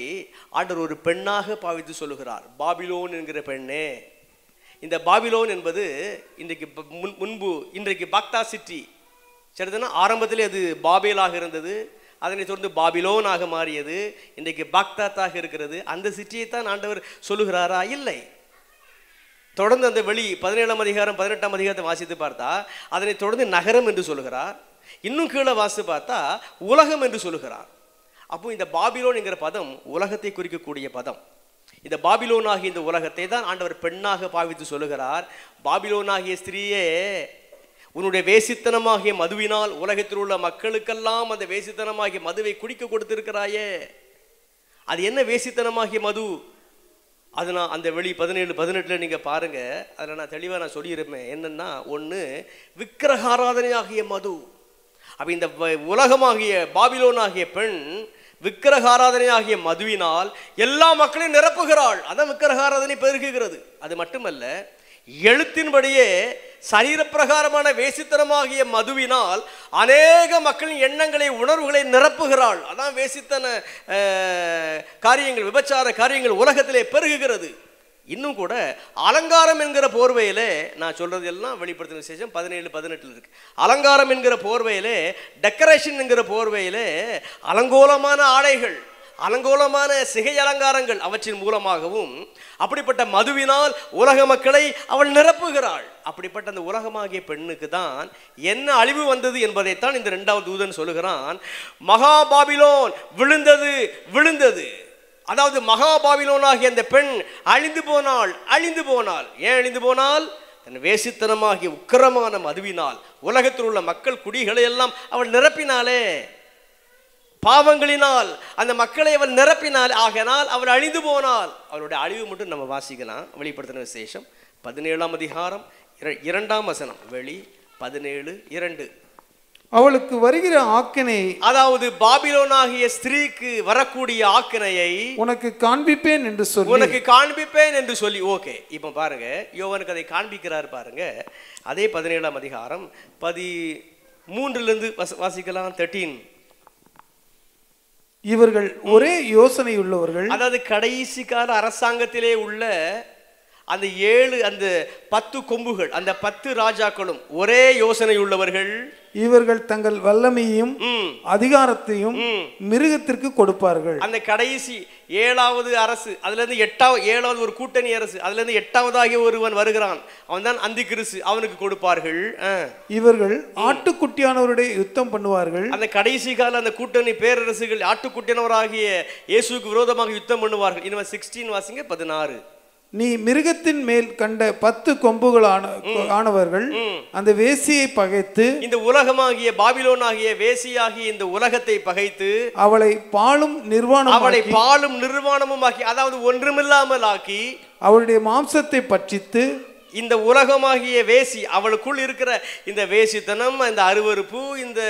Speaker 3: ஆண்டவர் ஒரு பெண்ணாக பாவித்து சொல்லுகிறார். பாபிலோன் என்கிற பெண்ணே. இந்த பாபிலோன் என்பது இன்றைக்கு பாக்தா சிட்டி. சரிதானா? ஆரம்பத்திலே அது பாபேலாக இருந்தது, அதனை தொடர்ந்து பாபிலோனாக மாறியது, இன்றைக்கு பாக்தாத்தாக இருக்கிறது. அந்த சிட்டியை தான் ஆண்டவர் சொல்லுகிறாரா? இல்லை. தொடர்ந்து அந்த வெளி 17ஆம் அதிகாரம் 18ஆம் அதிகாரத்தை வாசித்து பார்த்தா அதனை தொடர்ந்து நகரம் என்று சொல்லுகிறார். இன்னும் கீழே வாசித்து பார்த்தா உலகம் என்று சொல்லுகிறார். அப்போ இந்த பாபிலோன் என்கிற பதம் உலகத்தை குறிக்கக்கூடிய பதம். இந்த பாபிலோனாகிய இந்த உலகத்தை தான் ஆண்டவர் பெண்ணாக பாவித்து சொல்லுகிறார். பாபிலோனாகிய ஸ்திரீயே,
Speaker 1: உன்னுடைய வேசித்தனமாகிய மதுவினால் உலகத்தில் உள்ள மக்களுக்கெல்லாம் அந்த வேசித்தனமாகிய மதுவை குடிக்க கொடுத்திருக்கிறாயே. அது என்ன வேசித்தனமாகிய மது? அது நான் அந்த வெளி 17-18 நீங்கள் பாருங்கள், அதில் நான் தெளிவாக நான் சொல்லியிருப்பேன். என்னென்னா, ஒன்று விக்கிரகாராதனையாகிய மது. அப்போ இந்த உலகமாகிய பாபிலோனாகிய பெண் விக்கிரகாராதனையாகிய மதுவினால் எல்லா மக்களையும் நிரப்புகிறாள். அதான் விக்கிரகாராதனை பெருகுகிறது. அது மட்டுமல்ல, எழுத்தின்படியே சரீரப்பிரகாரமான வேசித்தனமாகிய மதுவினால் அநேக மக்களின் எண்ணங்களை உணர்வுகளை நிரப்புகிறாள். அதான் வேசித்தன காரியங்கள், விபச்சார காரியங்கள் உலகத்திலே பெருகுகிறது. இன்னும் கூட அலங்காரம் என்கிற போர்வையிலே, நான் சொல்றது எல்லாம் வெளிப்படுத்தின விசேஷம் 17-18 இருக்கு. அலங்காரம் என்கிற போர்வையிலே, டெக்கரேஷன் என்கிற போர்வையிலே அலங்கோலமான ஆடைகள், அலங்கோலமான சிகை அலங்காரங்கள், அவற்றின் மூலமாகவும் அப்படிப்பட்ட மதுவினால் உலக மக்களை அவள் நிரப்புகிறாள். அப்படிப்பட்ட அந்த உலகமாகிய பெண்ணுக்கு தான் என்ன அழிவு வந்தது என்பதைத்தான் இந்த 2வது தூதன் சொல்லுகிறான். மகா பாபிலோன் விழுந்தது விழுந்தது. அதாவது மகா பாபிலோனாகிய அந்த பெண் அழிந்து போனாள் அழிந்து போனாள். ஏன் அழிந்து போனாள்? தன் வேசித்தனமாகிய உக்கிரமான மதுவினால் உலகத்தில் உள்ள மக்கள் குடிகளை எல்லாம் அவள் நிரப்பினாலே. பாவங்களினால் அந்த மக்களை அவள் நிரப்பினாள். ஆகினால் அவள் அழிந்து போனாள். அவளுடைய அழிவு மட்டும் நம்ம வாசிக்கலாம். வெளிப்படுத்தின விசேஷம் 17ஆம் அதிகாரம் 2ஆம் வசனம். வெளி 17:2.
Speaker 3: அவளுக்கு வருகிற ஆக்கினை,
Speaker 1: அதாவது பாபிலோனாகிய ஸ்திரீக்கு வரக்கூடிய ஆக்கினையை
Speaker 3: உனக்கு காண்பிப்பேன் என்று சொல்லி,
Speaker 1: உனக்கு காண்பிப்பேன் என்று சொல்லி. ஓகே, இப்போ பாருங்க, யோவானுக்கு அதை காண்பிக்கிறார் பாருங்க. அதே 17ஆம் அதிகாரம் 13 வாசிக்கலாம். 13.
Speaker 3: இவர்கள் ஒரே யோசனை உள்ளவர்கள்.
Speaker 1: அதாவது கடைசி கால அரசாங்கத்திலே உள்ள அந்த 7 அந்த 10 கொம்புகள், அந்த 10 ராஜாக்களும் ஒரே யோசனை உள்ளவர்கள்.
Speaker 3: இவர்கள் தங்கள் வல்லமையும் அதிகாரத்தையும் மிருகத்திற்கு கொடுப்பார்கள்.
Speaker 1: அந்த கடைசி 7வது அரசு, அதுல இருந்து 7வது ஒரு கூட்டணி அரசு, அதுல இருந்து 8வதாகிய ஒருவன் வருகிறான். அவன் தான் அந்தி கிறிஸ்து. அவனுக்கு கொடுப்பார்கள்.
Speaker 3: இவர்கள் ஆட்டுக்குட்டியானவருடைய யுத்தம் பண்ணுவார்கள்.
Speaker 1: அந்த கடைசி கால அந்த கூட்டணி பேரரசுகள் ஆட்டுக்குட்டியானவராகிய இயேசுவுக்கு விரோதமாக யுத்தம் பண்ணுவார்கள். இன்னும் 16 வாசிங்க. 16.
Speaker 3: நீ மிருகத்தின் மேல் கண்ட 10 கொம்புகள் ஆனவர்கள் அந்த வேசியை பகைத்து,
Speaker 1: இந்த உலகமாகிய பாபிலோனாகிய வேசியாகிய இந்த உலகத்தை பகைத்து,
Speaker 3: அவளை பாலும்
Speaker 1: நிர்வாணமுமாக்கி, அதாவது ஒன்றுமில்லாமல் ஆக்கி,
Speaker 3: அவளுடைய மாம்சத்தை பட்சித்து,
Speaker 1: இந்த உலகமாகிய வேசி, அவளுக்குள் இருக்கிற இந்த வேசித்தனம், இந்த அருவருப்பு, இந்த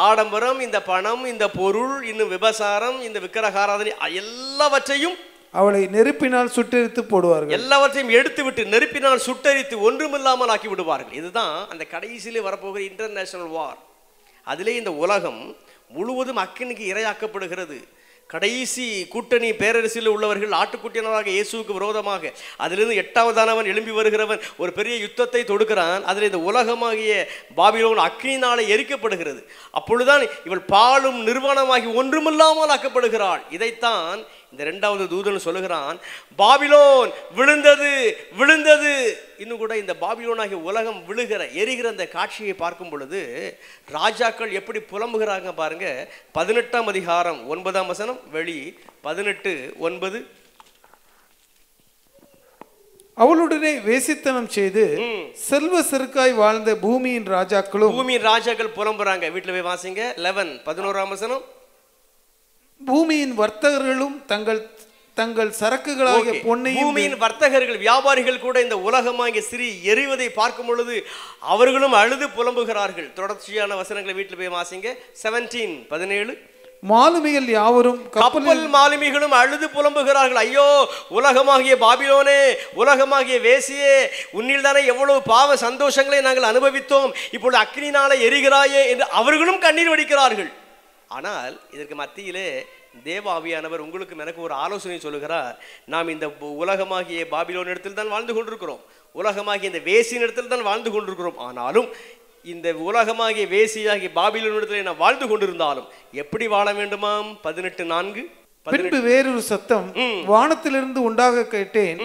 Speaker 1: ஆடம்பரம், இந்த பணம், இந்த பொருள், இன்னும் விபசாரம், இந்த விக்கிரகாராதனை எல்லாவற்றையும்
Speaker 3: அவளை நெருப்பினால் சுட்டெரித்து போடுவார்கள்.
Speaker 1: எல்லாவற்றையும் எடுத்து விட்டு நெருப்பினால் சுட்டெரித்து ஒன்றுமில்லாமல் ஆக்கி விடுவார்கள். இதுதான் அந்த கடைசியிலே வரப்போகிற இன்டர்நேஷனல் வார். அதிலே இந்த உலகம் முழுவதும் அக்கினிக்கு இரையாக்கப்படுகிறது. கடைசி கூட்டணி பேரரசில் உள்ளவர்கள் ஆட்டுக்குட்டியினராக இயேசுவுக்கு விரோதமாக, அதிலிருந்து 8வதானவன் எழும்பி வருகிறவன் ஒரு பெரிய யுத்தத்தை தொடுக்கிறான். அதில் இந்த உலகமாகிய பாபிலோன் அக்கினினாலே எரிக்கப்படுகிறது. அப்பொழுதுதான் இவள் பாலும் நிர்வாணமாகி ஒன்றுமில்லாமல் ஆக்கப்படுகிறாள். இதைத்தான் இந்த 2வது தூதன் சொல்லுகிறான். பாபிலோன் விழுந்தது விழுந்தது. இன்னும் கூட இந்த பாபிலோனாகிய உலகம் விழுகிற எரிகிற அந்த காட்சியை பார்க்கும் பொழுது ராஜாக்கள் எப்படி புலம்புகிறாங்க பாருங்க. 18ஆம் அதிகாரம் 9ஆம் வசனம். வெளி 18:9.
Speaker 3: அவளுடனே வேசித்தனம் செய்து செல்வ செருக்காய் வாழ்ந்த பூமியின் ராஜாக்கள்
Speaker 1: புலம்புறாங்க. வீட்டுல போய் வாசிங்க. 11-11ஆம் வசனம்.
Speaker 3: பூமியின் வர்த்தகர்களும் தங்கள் சரக்குகளாகிய பொன்னையும்,
Speaker 1: பூமியின் வர்த்தகர்கள் வியாபாரிகள் கூட இந்த உலகமாகிய சிறி எரிவதை பார்க்கும் பொழுது அவர்களும் அழுது புலம்புகிறார்கள். தொடர்ச்சியான வசனங்களை வீட்டில் போய் வாசிங்க. 17-17.
Speaker 3: மாலுமிகள் யாவரும்,
Speaker 1: கப்பல் மாலுமிகளும் அழுது புலம்புகிறார்கள். ஐயோ, உலகமாகிய பாபிலோனே, உலகமாகிய வேசியே, உன்னில் தானே எவ்வளவு பாவ சந்தோஷங்களை நாங்கள் அனுபவித்தோம், இப்பொழுது அக்னினால எரிகிறாயே என்று அவர்களும் கண்ணீர் வடிக்கிறார்கள். ஆனால் இதற்கு மத்தியிலே தேவ ஆவியானவர் உங்களுக்கு எனக்கு ஒரு ஆலோசனை சொல்லுகிறார். நாம் இந்த உலகமாகிய பாபிலோன் இடத்தில் தான் வாழ்ந்து கொண்டிருக்கிறோம், உலகமாகிய இந்த வேசியின் இடத்தில் தான் வாழ்ந்து கொண்டிருக்கிறோம். ஆனாலும் இந்த உலகமாகிய வேசியாகிய பாபிலோன் இடத்தில் நாம் வாழ்ந்து கொண்டிருந்தாலும் எப்படி வாழ வேண்டுமாம்? 18:4.
Speaker 3: பின்பு வேறொரு சத்தம் வானத்திலிருந்து உண்டாக கேட்டேன்,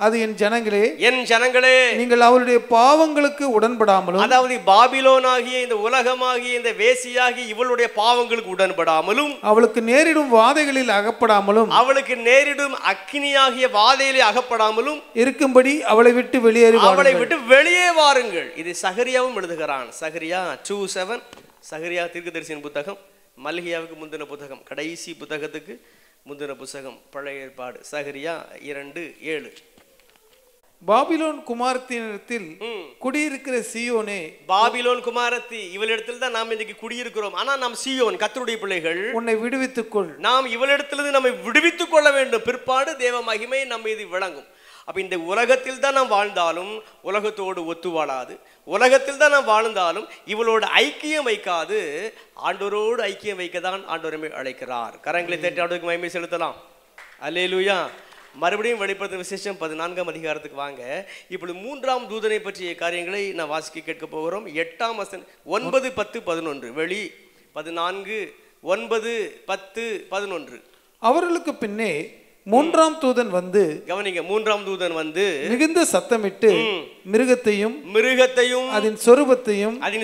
Speaker 3: அது என் ஜனங்களே, நீங்கள் அவருடைய பாவங்களுக்கு உடன்படாமலும்,
Speaker 1: அதாவது பாபிலோனாகிய இந்த உலகமாகிய இந்த வேசியாகிய இவளுடைய பாவங்களுக்கு உடன்படாமலும்,
Speaker 3: அவளுக்கு நேரிடும் வாதைகளில் அகப்படாமலும்,
Speaker 1: அவளுக்கு நேரிடும் அக்கினியாகிய வாதையிலே அகப்படாமலும்
Speaker 3: இருக்கும்படி அவளை விட்டு
Speaker 1: வெளியே வாருங்கள். இது சகரியாவும் எழுதுகிறான். சகரியா 2:7, சகரியா தீர்க்கதரிசியின் புத்தகம், மல்கியாவுக்கு முந்தின புத்தகம், கடைசி புத்தகத்துக்கு முந்தின புத்தகம், பழைய ஏற்பாடு, சகரியா 2:7.
Speaker 3: பாபிலோன் குமாரத்தினிடத்தில் குடியிருக்கிற சீயோனே,
Speaker 1: பாபிலோன் குமாரத்தி இவளிடத்தில் தான் நாம் இன்னைக்கு குடியிருக்கிறோம். ஆனா நாம் சீயோன், கர்த்தருடைய பிள்ளைகள்,
Speaker 3: உன்னை விடுவித்துக் கொள்.
Speaker 1: நாம் இவளிடத்திலிருந்து நம்மை விடுவித்துக் கொள்ள வேண்டும். பிற்பாடு தேவ மகிமை நம்ம இது விளங்கும். அப்ப இந்த உலகத்தில் தான் நாம் வாழ்ந்தாலும் உலகத்தோடு ஒத்து வாழாது, உலகத்தில் தான் நாம் வாழ்ந்தாலும் இவளோட ஐக்கியம் வைக்காது, ஆண்டவரோடு ஐக்கியம் வைக்க தான் ஆண்டவரை அழைக்கிறார். கரங்களை தட்டி ஆண்டவருக்கு மகிமை செலுத்தலாம். அல்லேலூயா. மறுபடியும் வெளிப்படுத்தும் விசேஷம் 14ஆம் அதிகாரத்துக்கு வாங்க. இப்பொழுது 3ஆம் தூதனை பற்றிய காரியங்களை நான் வாசிக்க கேட்க போகிறோம். 8ஆம் வசனம் 9, 10, 11. வெளி 14, 9, 10, 11.
Speaker 3: அவர்களுக்கு பின்னே 3ஆம் தூதன் வந்து,
Speaker 1: கவனிங்க, 3ஆம் தூதன் வந்து
Speaker 3: மிகுந்த சத்தமிட்டு மிருகத்தையும்
Speaker 1: அதன்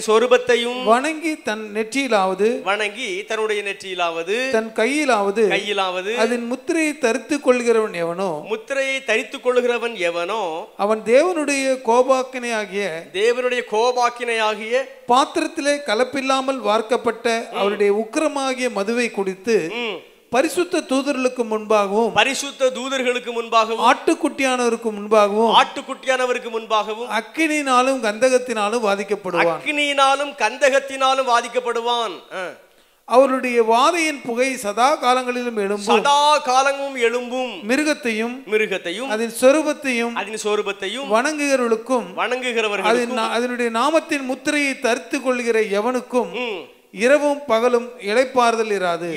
Speaker 1: சொரூபத்தையும்
Speaker 3: வணங்கி தன் நெற்றியிலாவது,
Speaker 1: தன்னுடைய நெற்றியிலாவது,
Speaker 3: தன் கையிலாவது அதன் முத்திரையை தரித்துக் கொள்கிறவன் எவனோ அவன் தேவனுடைய கோபாக்கினையாகிய பாத்திரத்திலே கலப்பில்லாமல் வார்க்கப்பட்ட அவருடைய உக்கிரமாகிய மதுவை குடித்து பரிசுத்த தூதர்களுக்கு முன்பாகவும் ஆட்டுக்குட்டியானவருக்கு முன்பாகவும் அக்கினியினாலும் கந்தகத்தினாலும் வாதிக்கப்படுவான். அவருடைய வாதையின் புகை சதா காலங்களிலும் எழும்பும். மிருகத்தையும் அதன் சொரூபத்தையும் வணங்குகிறவர்களுக்கும் அதனுடைய நாமத்தின் முத்திரையை தரித்துக் கொள்கிற எவனுக்கும் இரவும் பகலும் இளைப்பாறுதல் இராது.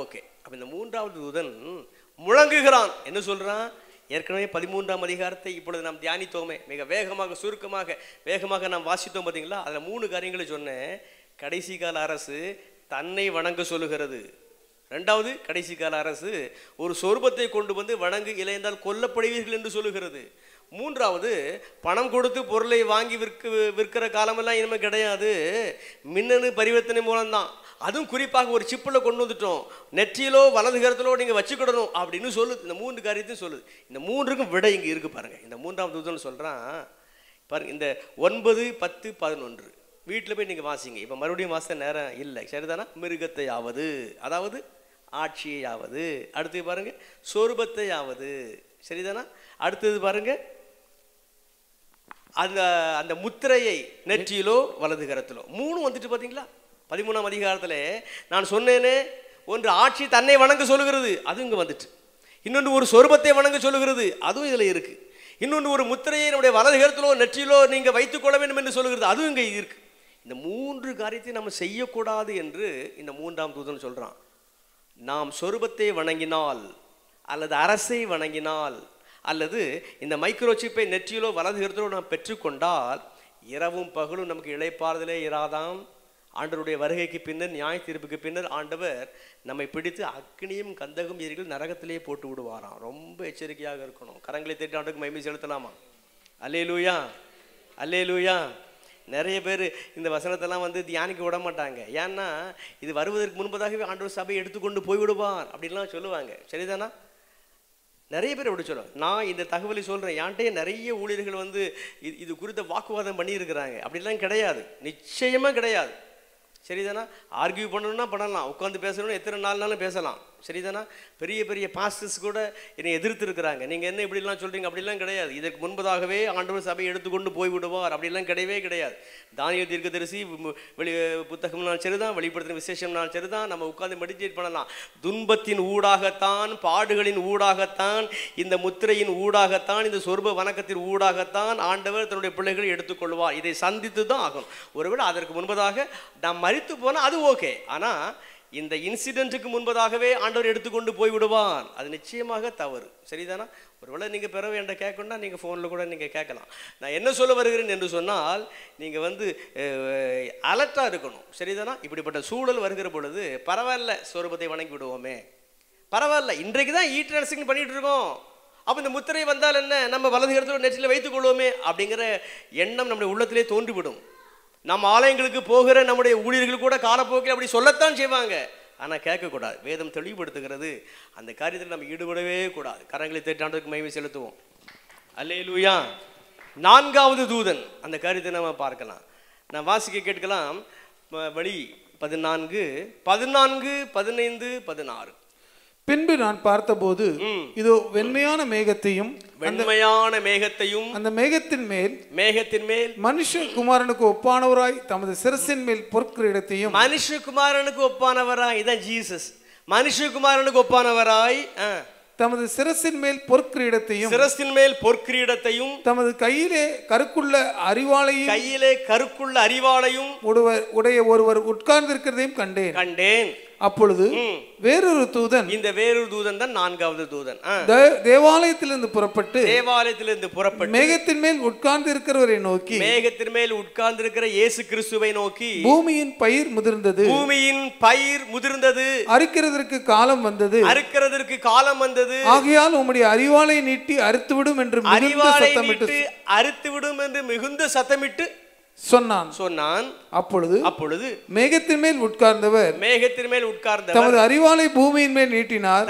Speaker 1: ஓகே. அப்ப இந்த 3ஆவது தூதன் முழங்குகிறான். என்ன சொல்றான்? ஏற்கனவே 13ஆம் அதிகாரத்தை இப்பொழுது நாம் தியானித்தோமே. மிக வேகமாக வேகமாக நாம் வாசித்தோம் பார்த்தீங்களா? அதுல 3 காரியங்களை சொன்னேன். கடைசி கால அரசு தன்னை வணங்க சொல்லுகிறது. 2வது, கடைசி கால அரசு ஒரு சொரூபத்தை கொண்டு வந்து வணங்கு, இல்லையென்றால் கொல்லப்படுவீர்கள் என்று சொல்லுகிறது. 3வது, பணம் கொடுத்து பொருளை வாங்கி விற்கிற காலமெல்லாம் இனிமே கிடையாது. மின்னணு பரிவர்த்தனை மூலம்தான். அதுவும் குறிப்பாக ஒரு சிப்பில் கொண்டு வந்துட்டோம், நெற்றியிலோ வலது கரத்திலோ நீங்கள் வச்சுக்கிடணும் அப்படின்னு சொல்லுது. இந்த 3 காரியத்தையும் சொல்லுது. இந்த 3க்கும் விட இங்கே இருக்கு பாருங்க. இந்த 3ஆம் தூதன் சொல்றான் பாருங்க. இந்த 9, 10, 11 வீட்டில் போய் நீங்கள் வாசிங்க. இப்போ மறுபடியும் வாசித்த நேரம் இல்லை, சரிதானா? மிருகத்தையாவது, அதாவது ஆட்சியையாவது, அடுத்து பாருங்க சொரூபத்தையாவது, சரிதானா? அடுத்தது பாருங்க அந்த முத்திரையை நெற்றியிலோ வலது கரத்திலோ. 3 வந்துட்டு பார்த்தீங்களா? 13ஆம் அதிகாரத்தில் நான் சொன்னேனே, ஒன்று ஆட்சி தன்னை வணங்க சொல்லுகிறது, அது இங்கே வந்துட்டு. இன்னொன்று ஒரு சொரூபத்தை வணங்க சொல்லுகிறது, அதுவும் இதில் இருக்கு. இன்னொன்று ஒரு முத்திரையை நம்முடைய வலது கரத்திலோ நெற்றியிலோ நீங்கள் வைத்துக்கொள்ள வேண்டும் என்று சொல்லுகிறது, அதுவும் இங்கே இருக்கு. இந்த 3 காரியத்தை நம்ம செய்யக்கூடாது என்று இந்த 3ஆம் தூதன் சொல்றான். நாம் சொரூபத்தை வணங்கினால் அல்லது அரசை வணங்கினால் அல்லது இந்த மைக்ரோசிப்பை நெற்றியிலோ வலது கரத்திலோ நாம் பெற்றுக்கொண்டால் இரவும் பகலும் நமக்கு இளைப்பாறுதலே இராதாம். ஆண்டவருடைய வருகைக்கு பின்னர், நியாய தீர்ப்புக்கு பின்னர் ஆண்டவர் நம்மை பிடித்து அக்னியும் கந்தகம் எரிகள் நரகத்திலே போட்டு விடுவாராம். ரொம்ப எச்சரிக்கையாக இருக்கணும். கரங்களை தட்டி ஆண்டுக்கு மகிமை செலுத்தலாமா? அல்லேலூயா, அல்லேலூயா. நிறைய பேர் இந்த வசனத்தெல்லாம் வந்து தியானிக்க விட மாட்டாங்க. ஏன்னா இது வருவதற்கு முன்பதாகவே ஆண்டவர் சபையை எடுத்துக்கொண்டு போய்விடுவார் அப்படின்லாம் சொல்லுவாங்க, சரிதானா? நிறைய பேர் அப்படி சொல்லுவாங்க. நான் இந்த தகவலை சொல்கிறேன், என்கிட்டயே நிறைய ஊழியர்கள் வந்து இது குறித்த வாக்குவாதம் பண்ணியிருக்கிறாங்க. அப்படிலாம் கிடையாது, நிச்சயமாக கிடையாது, சரிதானா? ஆர்கியூ பண்ணணும்னா பண்ணலாம், உட்காந்து பேசணும்னா எத்தனை நாள்னாலும் பேசலாம், சரிதானா? பெரிய பெரிய பாஸ்டர்ஸ் கூட என்னை எதிர்த்து இருக்கிறாங்க. நீங்கள் என்ன இப்படிலாம் சொல்கிறீங்க? அப்படிலாம் கிடையாது. இதற்கு முன்பதாகவே ஆண்டவர் சபையை எடுத்துக்கொண்டு போய்விடுவார், அப்படிலாம் கிடையவே கிடையாது. தானியேல் தீர்க்கதரிசி புத்தகம்னாலும் சரிதான், வெளிப்படுத்தின விசேஷம்னாலும் சரிதான், நம்ம உட்காந்து மெடிடேட் பண்ணலாம். துன்பத்தின் ஊடாகத்தான், பாடுகளின் ஊடாகத்தான், இந்த முத்திரையின் ஊடாகத்தான், இந்த சொர்ப வணக்கத்தின் ஊடாகத்தான் ஆண்டவர் தன்னுடைய பிள்ளைகளை எடுத்துக்கொள்வார். இதை சந்தித்து தான் ஆகணும். ஒருவேளை அதற்கு முன்பதாக நாம் மரித்து போனால் அது ஓகே. ஆனால் இந்த இன்சிடென்ட்டுக்கு முன்பதாகவே ஆண்டவர் எடுத்துக்கொண்டு போய்விடுவார், அது நிச்சயமாக தவறு, சரிதானா? ஒருவேளை நீங்கள் பெற வேண்ட கேட்கணும்னா நீங்கள் ஃபோனில் கூட நீங்கள் கேட்கலாம். நான் என்ன சொல்ல வருகிறேன் என்று சொன்னால், நீங்கள் வந்து அலர்ட்டாக இருக்கணும். சரிதானா? இப்படிப்பட்ட சூழல் வருகிற பொழுது பரவாயில்ல, சொரூபத்தை வணங்கி விடுவோமே, பரவாயில்ல, இன்றைக்கு தான் ஈட்டரசிங் பண்ணிகிட்டு இருக்கோம், அப்போ இந்த முத்திரை வந்தால் என்ன, நம்ம வலது இடத்துல நெற்றில் வைத்துக் கொள்வோமே அப்படிங்கிற எண்ணம் நம்முடைய உள்ளத்திலே தோன்றிவிடும். நம்ம ஆலயங்களுக்கு போகிற நம்முடைய ஊழியர்கள் கூட காலப்போக்கில் அப்படி சொல்லத்தான் செய்வாங்க. ஆனால் கேட்கக்கூடாது. வேதம் தெளிவுபடுத்துகிறது, அந்த காரியத்தில் நம்ம ஈடுபடவே கூடாது. கரங்களை தேட்டாண்டதுக்கு மகிமை செலுத்துவோம். அல்லேலூயா. 4வது தூதன், அந்த காரியத்தை நம்ம பார்க்கலாம். நான் வாசிக்க கேட்கலாம். வழி 14, 15, 16.
Speaker 3: பின்பு நான் பார்த்தபோது இதோ வெண்மையான மேகத்தையும்
Speaker 1: அந்த
Speaker 3: மேகத்தின் மேல் மனுஷகுமாரனுக்கு ஒப்பானவராய் தமது சிரசின் மேல் பொற்கிரீடத்தையும்.
Speaker 1: மனுஷகுமாரனுக்கு ஒப்பானவராய், இதான் ஜீசஸ். மனுஷகுமாரனுக்கு ஒப்பானவராய்
Speaker 3: தமது சிரசின் மேல் பொற்கிரீடத்தையும் தமது கையிலே கருக்குள்ள அரிவாளையும் உடைய ஒருவர் உட்கார்ந்திருக்கிறதையும் கண்டேன். அப்பொழுது வேறொரு தூதன், இந்த வேறொரு தூதன் தான் 4வது தூதன், தேவாலயத்திலிருந்து புறப்பட்டு மேகத்தின் மேல் உட்கார்ந்து இருக்கிறவரை நோக்கி, மேகத்தின் மேல் உட்கார்ந்து இருக்கிற இயேசு கிறிஸ்துவை நோக்கி, பூமியின் பயிர் முதிர்ந்தது, அறுக்கிறதற்கு காலம் வந்தது, ஆகையால் உம்முடைய அரிவாளை நீட்டி அறுத்துவிடும் என்று மிகுந்த சத்தமிட்டு சொன்னான். அப்பொழுது மேகத்தின் மேல் உட்கார்ந்தவர் தமது அரிவாளை பூமியின் மேல் நீட்டினார்.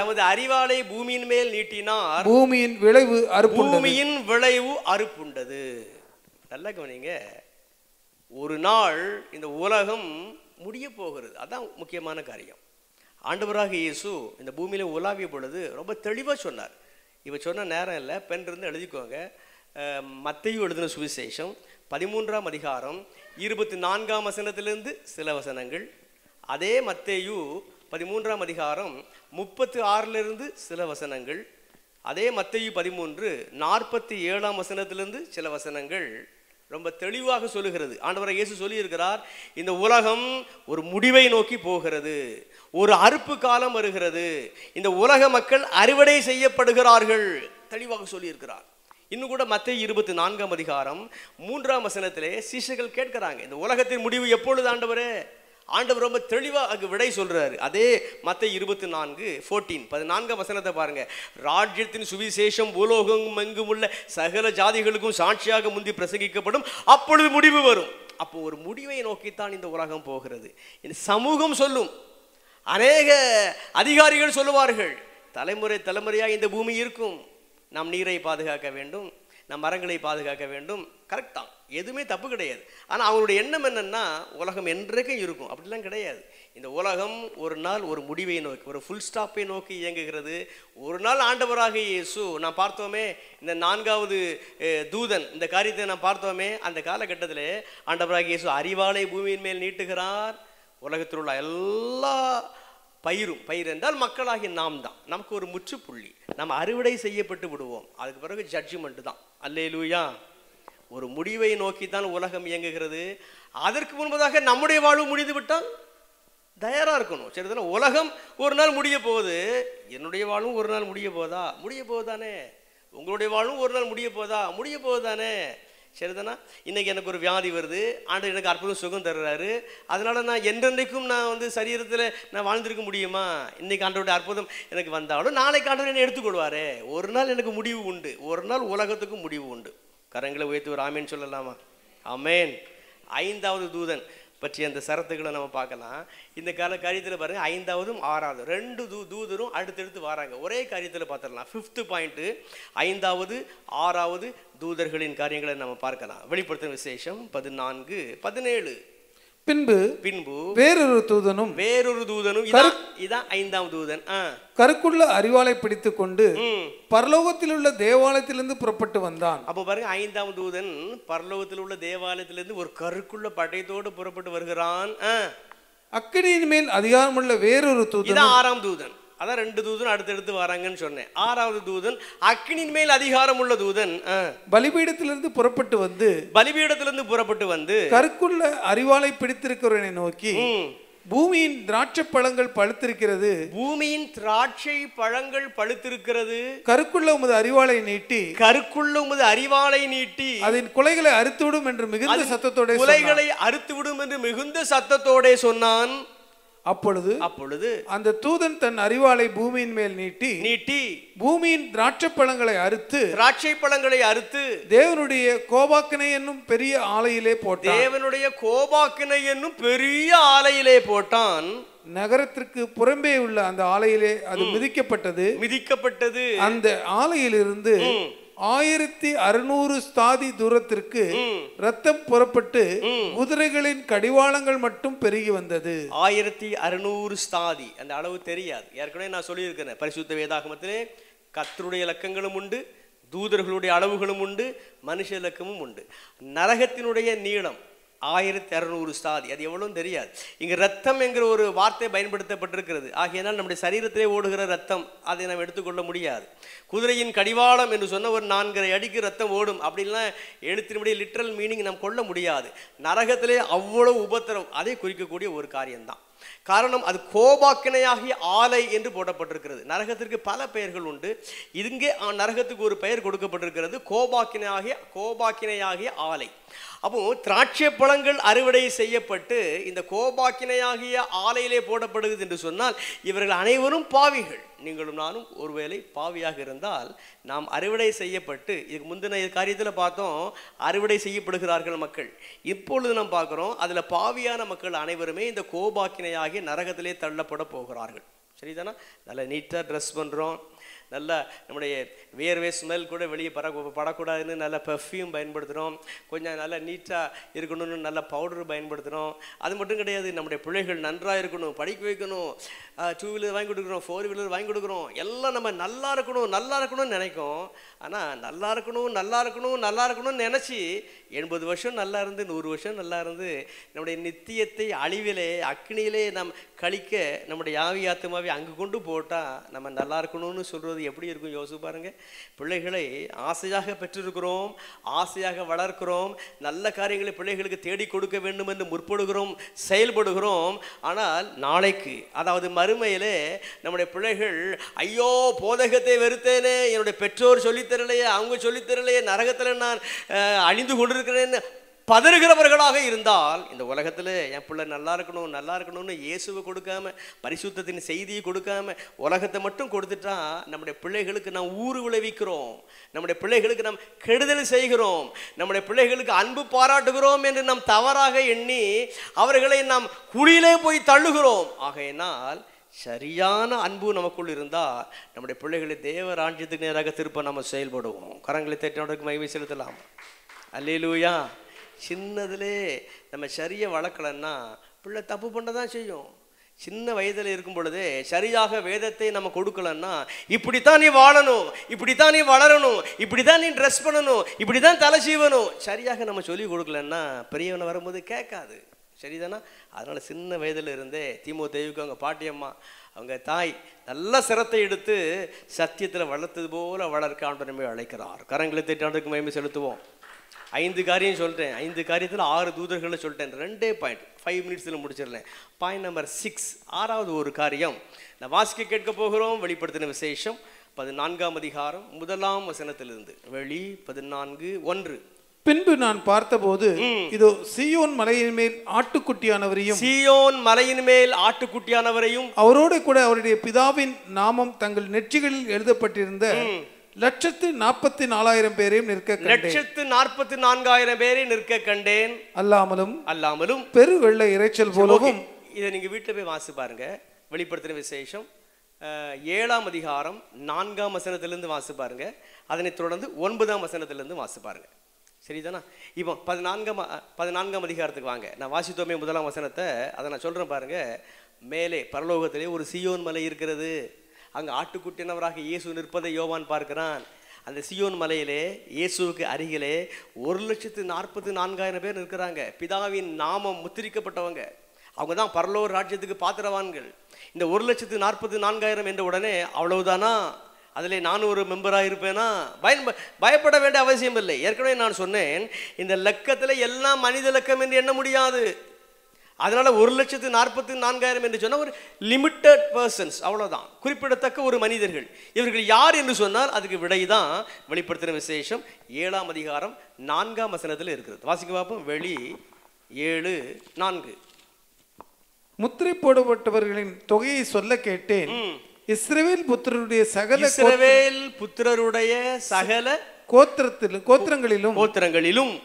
Speaker 3: பூமியின் விளைவு அறுப்புண்டது. நல்லா கவனிங்க. ஒரு நாள் இந்த உலகம் முடிய போகிறது. அதான் முக்கியமான காரியம். ஆண்டவராக இயேசு இந்த பூமியில உலாவிய பொழுது ரொம்ப தெளிவாக சொன்னார். இவ சொன்ன நேரம் இல்லை, பெண் இருந்து எழுதிக்கோங்க. மத்தேயு எழுதின சுவிசேஷம் 13ஆம் அதிகாரம் 24ஆம் வசனத்திலிருந்து சில வசனங்கள். அதே மத்தேயு 13ஆம் அதிகாரம் 36லிருந்து சில வசனங்கள். அதே மத்தேயு 13 47ஆம் வசனத்திலிருந்து சில வசனங்கள் ரொம்ப தெளிவாக சொல்லுகிறது. ஆண்டவராகிய இயேசு சொல்லியிருக்கிறார், இந்த உலகம் ஒரு முடிவை நோக்கி போகிறது, ஒரு அறுப்பு காலம் வருகிறது, இந்த உலக மக்கள் அறுவடை செய்யப்படுகிறார்கள், தெளிவாக சொல்லியிருக்கிறார். இன்னும் கூட மத்தேயு 24ஆம் அதிகாரம் 3ஆம் வசனத்திலே சீஷர்கள் கேட்கிறாங்க, இந்த உலகத்தின் முடிவு எப்பொழுது ஆண்டவரே? ஆண்டவர் ரொம்ப தெளிவாக விடை சொல்றாரு. அதே மத்தேயு 14 வசனத்தை பாருங்க. ராஜ்யத்தின் சுவிசேஷம் பூலோகம் எங்கும் உள்ள சகல ஜாதிகளுக்கும் சாட்சியாக முந்தி பிரசங்கிக்கப்படும், அப்பொழுது முடிவு வரும். அப்போ ஒரு முடிவை நோக்கித்தான் இந்த உலகம் போகிறது. இந்த சமூகம் சொல்லும், அநேக அதிகாரிகள் சொல்லுவார்கள், தலைமுறையாக இந்த பூமி இருக்கும், நாம் நீரை பாதுகாக்க வேண்டும், நம் மரங்களை பாதுகாக்க வேண்டும். கரெக்ட் தான், எதுவுமே தப்பு கிடையாது. ஆனால் அவங்களுடைய எண்ணம் என்னன்னா, உலகம் என்றைக்கும் இருக்கும். அப்படிலாம் கிடையாது. இந்த உலகம் ஒரு நாள் ஒரு முடிவை நோக்கி, ஒரு ஃபுல் ஸ்டாப்பை நோக்கி இயங்குகிறது. ஒரு நாள் ஆண்டவராக இயேசு, நான் பார்த்தோமே இந்த 4வது தூதன், இந்த காரியத்தை நான் பார்த்தோமே, அந்த காலகட்டத்தில் ஆண்டவராக இயேசு அரிவாளை பூமியின் மேல் நீட்டுகிறார். உலகத்தில் உள்ள எல்லா பயிர் என்றால் மக்களாகிய நாம் தான், நமக்கு ஒரு முற்றுப்புள்ளி, நம்ம அறுவடை செய்யப்பட்டு விடுவோம். அதுக்கு பிறகு ஜட்ஜ்மெண்ட் தான். அல்லேலூயா. ஒரு முடிவை நோக்கி தான் உலகம் இயங்குகிறது. அதற்கு முன்பதாக நம்முடைய வாழ்வு முடிந்து விட்டால் தயாராக இருக்கணும். சரிதானே? உலகம் ஒரு நாள் முடிய போகுது, என்னுடைய வாழ்வும் ஒரு நாள் முடிய போகுதானே? உங்களுடைய வாழ்வும் ஒரு நாள் முடிய போகுதானே? சரிதானா? இன்னைக்கு எனக்கு ஒரு வியாதி வருது, ஆண்டவர் எனக்கு அற்புதம் சுகம் தர்றாரு, அதனால நான் என்றென்றைக்கும் நான் வந்து சரீரத்தில் நான் வாழ்ந்திருக்க முடியுமா? இன்னைக்கு ஆண்டவருடைய அற்புதம் எனக்கு வந்தாலும் நாளைக்கு ஆண்டவர் என்னை எடுத்துக்கொள்வாரே. ஒரு நாள் எனக்கு முடிவு உண்டு, ஒரு நாள் உலகத்துக்கும் முடிவு உண்டு. கரங்களை உயர்த்தி ஒரு ஆமேன் சொல்லலாமா? ஆமேன். 5வது தூதன் பற்றி அந்த சரத்துக்களை நம்ம பார்க்கலாம். இந்த காரியத்தில் பாருங்க, 5வதும் 6வது 2 தூதரும் அடுத்தடுத்து வராங்க. ஒரே காரியத்தில் பார்த்துடலாம். 5th பாயிண்ட், 5வது 6வது தூதர்களின் காரியங்களை நம்ம பார்க்கலாம். வெளிப்படுத்தும் விசேஷம் 14, 17. பின்பு வேறொரு தூதனும் இதான் 5ஆம் தூதன் கருக்குள்ள அரிவாளை பிடித்துக் கொண்டு பரலோகத்தில் உள்ள தேவாலயத்திலிருந்து புறப்பட்டு வந்தான். அப்போ பாருங்க, 5ஆம் தூதன் பரலோகத்தில் உள்ள தேவாலயத்திலிருந்து ஒரு கருக்குள்ள பட்டயத்தோடு புறப்பட்டு வருகிறான். அக்கினியின் மேல் அதிகாரமுள்ள வேறொரு தூதன், 6ஆம் தூதன். அதான் 2 தூதன் அடுத்தடுத்து வராங்கன்னு சொன்னேன். 6வது தூதன் அக்கினியின் மேல் அதிகாரம் உள்ள தூதன் பலிபீடத்திலிருந்து புறப்பட்டு வந்து கருக்குள்ள அரிவாளை பிடித்திருக்கிறவனை நோக்கி, பூமியின் திராட்சை பழங்கள் பழுத்திருக்கிறது,
Speaker 1: பூமியின் திராட்சை பழங்கள் பழுத்திருக்கிறது,
Speaker 3: கருக்குள்ள உமது அறிவாளை நீட்டி
Speaker 1: கருக்குள்ள உமது அறிவாளை நீட்டி
Speaker 3: அதன் குலைகளை அறுத்துவிடும் என்று மிகுந்த சத்தத்தோட
Speaker 1: குலைகளை அறுத்துவிடும் என்று மிகுந்த சத்தத்தோட சொன்னான்.
Speaker 3: அப்பொழுது அந்த தூதன் தன் அறிவாளை பூமியின் மேல் நீட்டி பூமியின் திராட்சை பழங்களை அறுத்து தேவனுடைய கோபாக்கினை என்னும் பெரிய ஆலையிலே போட்டான். நகரத்திற்கு புறம்பே உள்ள அந்த ஆலையிலே அது மிதிக்கப்பட்டது. அந்த ஆலையிலிருந்து 1600 ஸ்தாதி தூரத்திற்கு ரத்தம் புறப்பட்டு குதிரைகளின் கடிவாளங்கள் மட்டும் பெருகி வந்தது.
Speaker 1: 1600 ஸ்தாதி, அந்த அளவு தெரியாது. ஏற்கனவே நான் சொல்லியிருக்கிறேன், பரிசுத்த வேதாகமத்திலே கர்த்தருடைய இலக்கங்களும் உண்டு, தூதர்களுடைய அளவுகளும் உண்டு, மனுஷ இலக்கமும் உண்டு. நரகத்தினுடைய நீளம் 1600 ஸ்தாதி, அது எவ்வளவு தெரியாது. இங்கு ரத்தம் என்கிற ஒரு வார்த்தை பயன்படுத்தப்பட்டிருக்கிறது. ஆகையினால் நம்முடைய சரீரத்திலே ஓடுகிற ரத்தம் அதை நாம் எடுத்துக்கொள்ள முடியாது. குதிரையின் கடிவாளம் என்று சொன்ன ஒரு 4 அடிக்கு ரத்தம் ஓடும் அப்படின்லாம் எழுத்தினுடைய லிட்ரல் மீனிங் நாம் கொள்ள முடியாது. நரகத்திலே அவ்வளவு உபத்திரம், அதை குறிக்கக்கூடிய ஒரு காரியம்தான். காரணம், அது கோபாக்கினையாகிய ஆலை என்று போடப்பட்டிருக்கிறது. நரகத்திற்கு பல பெயர்கள் உண்டு. இங்கே நரகத்துக்கு ஒரு பெயர் கொடுக்கப்பட்டிருக்கிறது, கோபாக்கினையாகிய ஆலை. அப்போ திராட்சை பழங்கள் அறுவடை செய்யப்பட்டு இந்த கோபாக்கினையாகிய ஆலையிலே போடப்படுகிறது என்று சொன்னால் இவர்கள் அனைவரும் பாவிகள். நீங்களும் நானும் ஒருவேளை பாவியாக இருந்தால் நாம் அறுவடை செய்யப்பட்டு, இதுக்கு முந்தின காரியத்தில் பார்த்தோம் அறுவடை செய்யப்படுகிறார்கள் மக்கள். இப்பொழுது நாம் பார்க்குறோம் அதில் பாவியான மக்கள் அனைவருமே இந்த கோபாக்கினையாகிய நரகத்திலே தள்ளப்பட போகிறார்கள். சரிதானா? நல்லா நீட்டாக ட்ரெஸ் பண்ணுறோம், நல்லா நம்முடைய வேர்வே ஸ்மெல் கூட வெளியே படக்கூடாதுன்னு நல்ல பெர்ஃப்யூம் பயன்படுத்துகிறோம், கொஞ்சம் நல்லா நீட்டாக இருக்கணும்னு நல்ல பவுடர் பயன்படுத்துகிறோம். அது மட்டும் கிடையாது, நம்முடைய பிள்ளைகள் நன்றாக இருக்கணும், படிக்க வைக்கணும், 2 வீலர் வாங்கி கொடுக்குறோம், 4 வீலர் வாங்கி கொடுக்குறோம், எல்லாம் நம்ம நல்லா இருக்கணும்னு நினைக்கும். ஆனால் நல்லா இருக்கணும்னு நினச்சி 80 வருஷம் நல்லா இருந்து 100 வருஷம் நல்லா இருந்து நம்முடைய நித்தியத்தை அழிவிலே அக்னியிலே நாம் கழிக்க நம்முடைய ஆவி ஆத்துமாவை அங்கு கொண்டு போட்டால் நம்ம நல்லா இருக்கணும்னு சொல்கிறது எப்படி இருக்கும் யோசிச்சு பாருங்க. பிள்ளைகளை ஆசையாக பெற்றிருக்கிறோம், ஆசையாக வளர்க்கிறோம், நல்ல காரியங்களை பிள்ளைகளுக்கு தேடி கொடுக்க வேண்டும் என்று முற்படுகிறோம், செயல்படுகிறோம். ஆனால் நாளைக்கு, அதாவது மறுமையிலே நம்முடைய பிள்ளைகள் ஐயோ போதகத்தை வெறுத்தேனே, என்னுடைய பெற்றோர் சொல்லித்தரலையே, அவங்க சொல்லித்தரலையே, நரகத்தில் நான் அழிந்து கொண்டிருக்கிறேன்னு பதறுகிறவர்களாக இருந்தால், இந்த உலகத்தில் என் பிள்ளை நல்லா இருக்கணும்னு இயேசுவை கொடுக்காம, பரிசுத்தத்தின் செய்தியை கொடுக்காம உலகத்தை மட்டும் கொடுத்துட்டா நம்முடைய பிள்ளைகளுக்கு நாம் ஊறு விளைவிக்கிறோம், நம்முடைய பிள்ளைகளுக்கு நாம் கெடுதல் செய்கிறோம், நம்முடைய பிள்ளைகளுக்கு அன்பு பாராட்டுகிறோம் என்று நாம் தவறாக எண்ணி அவர்களை நாம் குழியிலே போய் தள்ளுகிறோம். ஆகையினால் சரியான அன்பு நமக்குள் இருந்தால் நம்முடைய பிள்ளைகளை தேவ ராஜ்யத்துக்கு நேராக திருப்ப நம்ம செயல்படுவோம். கரங்களை தட்டினவர்களுக்கு மகிமை செலுத்தலாம். அல்லேலூயா. சின்னதிலே நம்ம சரியை வளர்க்கலன்னா பிள்ளை தப்பு பண்ண தான் செய்யும். சின்ன வயதில் இருக்கும் பொழுதே சரியாக வேதத்தை நம்ம கொடுக்கலன்னா, இப்படித்தான் நீ வாழணும், இப்படித்தான் நீ வளரணும், இப்படித்தான் நீ ட்ரெஸ் பண்ணணும், இப்படித்தான் தலை சீவணும், சரியாக நம்ம சொல்லி கொடுக்கலன்னா பெரியவனை வரும்போது கேட்காது. சரிதானா? அதனால் சின்ன வயதில் இருந்தே தீமோத்தேயுக்கு அவங்க பாட்டியம்மா, அவங்க தாய் நல்ல சிரத்தை எடுத்து சத்தியத்தில் வளர்த்தது போல வளர்க்க ஆண்டவரை அழைக்கிறார். கரங்களை தட்டி ஆண்டவருக்கு மகிமை செலுத்துவோம். 5 காரியம் சொல்லிட்டேன், 5 காரியத்தில் 6 தூதர்களை சொல்லிட்டேன். 2 பாயிண்ட் 5 மினிட்ஸில் முடிச்சிடலேன். பாயிண்ட் நம்பர் 6, 6வது ஒரு காரியம் நான் வாசிக்க கேட்க போகிறோம். வெளிப்படுத்தின விசேஷம் 14ஆம் அதிகாரம் 1ஆம் வசனத்திலிருந்து. வெளி 14:1.
Speaker 3: பின்பு நான் பார்த்தபோது இதோ சீயோன் மலையின் மேல் ஆட்டுக்குட்டியானவரையும் அவரோடு கூட அவருடைய பிதாவின் நாமம் தங்கள் நெற்றிகளில் எழுதப்பட்டிருந்த 144,000 பேரையும் நிற்க கண்டேன். அல்லாமலும் பெரு வெள்ளை இரைச்சல் போலவும்.
Speaker 1: இதை நீங்க வீட்டில் போய் வாசி பாருங்க. வெளிப்படுத்தின விசேஷம் 7ஆம் அதிகாரம் 4ஆம் வசனத்திலிருந்து வாசி பாருங்க. அதனைத் தொடர்ந்து 9ஆம் வசனத்திலிருந்து வாசி பாருங்க. சரிதானா? இப்போ 14ஆம் அதிகாரத்துக்கு வாங்க. நான் வாசித்தோமே 1ஆம் வசனத்தை, அதை நான் சொல்றேன் பாருங்க. மேலே பரலோகத்திலே ஒரு சீயோன் மலை இருக்கிறது. அங்கே ஆட்டுக்குட்டினவராக இயேசு நிற்பதை யோவான் பார்க்கிறான். அந்த சீயோன் மலையிலே இயேசுவுக்கு அருகிலே 144,000 பேர் இருக்கிறாங்க. பிதாவின் நாமம் முத்திரிக்கப்பட்டவங்க. அவங்க தான் பரலோக ராஜ்யத்துக்கு பாத்திரவான்கள். இந்த 144,000 என்ற உடனே அவ்வளவுதானா, அதில் நான் ஒரு மெம்பராக இருப்பேனா? பயப்பட வேண்டிய அவசியம் இல்லை. ஏற்கனவே நான் சொன்னேன், இந்த லக்கத்தில் எல்லாம் மனித லக்கம் என்று எண்ண முடியாது. அதனால 1,44,000 என்று சொன்னால் ஒரு லிமிட்டட் பர்சன்ஸ், அவ்வளோதான், குறிப்பிடத்தக்க ஒரு மனிதர்கள். இவர்கள் யார் என்று சொன்னால் அதுக்கு விடைதான் வெளிப்படுத்தின விசேஷம் 7ஆம் அதிகாரம் 4ஆம் வசனத்தில் இருக்கிறது. வாசிக்க பார்ப்போம். வெளி 7:4.
Speaker 3: முத்திரை போடப்பட்டவர்களின் தொகையை சொல்ல கேட்டேன். இஸ்ரவேல் புத்திரருடைய
Speaker 1: சகல
Speaker 3: கோத்திரங்களிலும்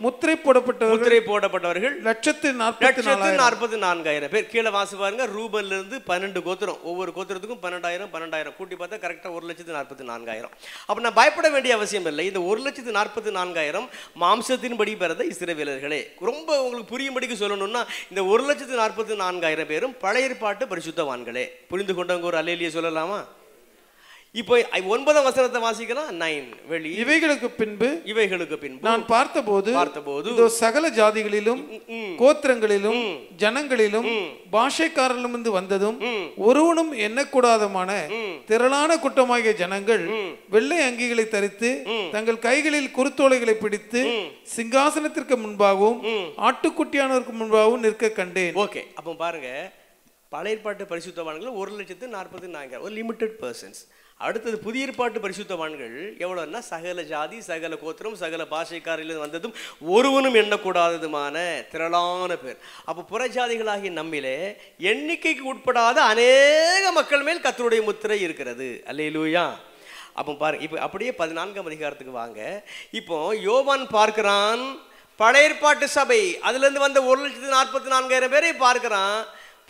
Speaker 3: முத்திரை போடப்பட்டவர்கள்
Speaker 1: 1,44,000 பேர். கீழே வாசி பாருங்க. ரூபன்ல இருந்து 12 கோத்திரம், ஒவ்வொரு கோத்திரத்துக்கும் 12,000 கூட்டி பார்த்தா கரெக்டா 1,44,000. அப்ப நான் பயப்பட வேண்டிய அவசியம் இல்லை. இந்த 1,44,000 மாம்சத்தின்படி பிறந்த இஸ்ரவேலர்களே. ரொம்ப உங்களுக்கு புரியும்படிக்கு சொல்லணும்னா இந்த 1,44,000 பேரும் பழைய ஏற்பாட்டு பரிசுத்தவான்களே. புரிந்து கொண்டவங்க ஒரு அல்லேலியா சொல்லலாமா? இப்போ 9ஆம் வசனத்தை வாசிக்கலாம். 9. வெளி இவைகளுக்கு பின்பு
Speaker 3: நான் பார்த்தபோது இதோ சகல ஜாதிகளிலும் கோத்திரங்களிலும் ஜனங்களிலும் பாஷைக்காரரிலிருந்து வந்ததும் ஒருவனும் எண்ணக்கூடாதமான திரளான கூட்டமாகிய ஜனங்கள் வெள்ளை அங்கிகளை தரித்து தங்கள் கைகளில் குருத்தோலைகளை பிடித்து சிங்காசனத்திற்கு முன்பாகவும் ஆட்டுக்குட்டியானவருக்கு முன்பாகவும் நிற்க கண்டேன்.
Speaker 1: ஓகே, அப்போ பாருங்க, பழைய ஏற்பாட்டு பரிசுத்தவான்கள் 1,44,000 ஒரு லிமிட்டட் பர்சன்ஸ். அடுத்தது புதிய ஏற்பாட்டு பரிசுத்தவான்கள் எவ்வளோன்னா சகல ஜாதி, சகல கோத்திரம், சகல பாஷைக்காரில் வந்ததும் ஒருவனும் எண்ணக்கூடாததுமான திரளான பேர். அப்போ புறஜாதிகளாகிய நம்மிலே எண்ணிக்கைக்கு உட்படாத அநேக மக்கள் மேல் கர்த்தருடைய முத்திரை இருக்கிறது. அல்லேலூயா. அப்போ பாருங்க, இப்போ அப்படியே 14ஆம் அதிகாரத்துக்கு வாங்க. இப்போ யோவான் பார்க்கிறான் பழைய ஏற்பாட்டு சபை, அதுலேருந்து வந்த 1,44,000 பேரை பார்க்கிறான்.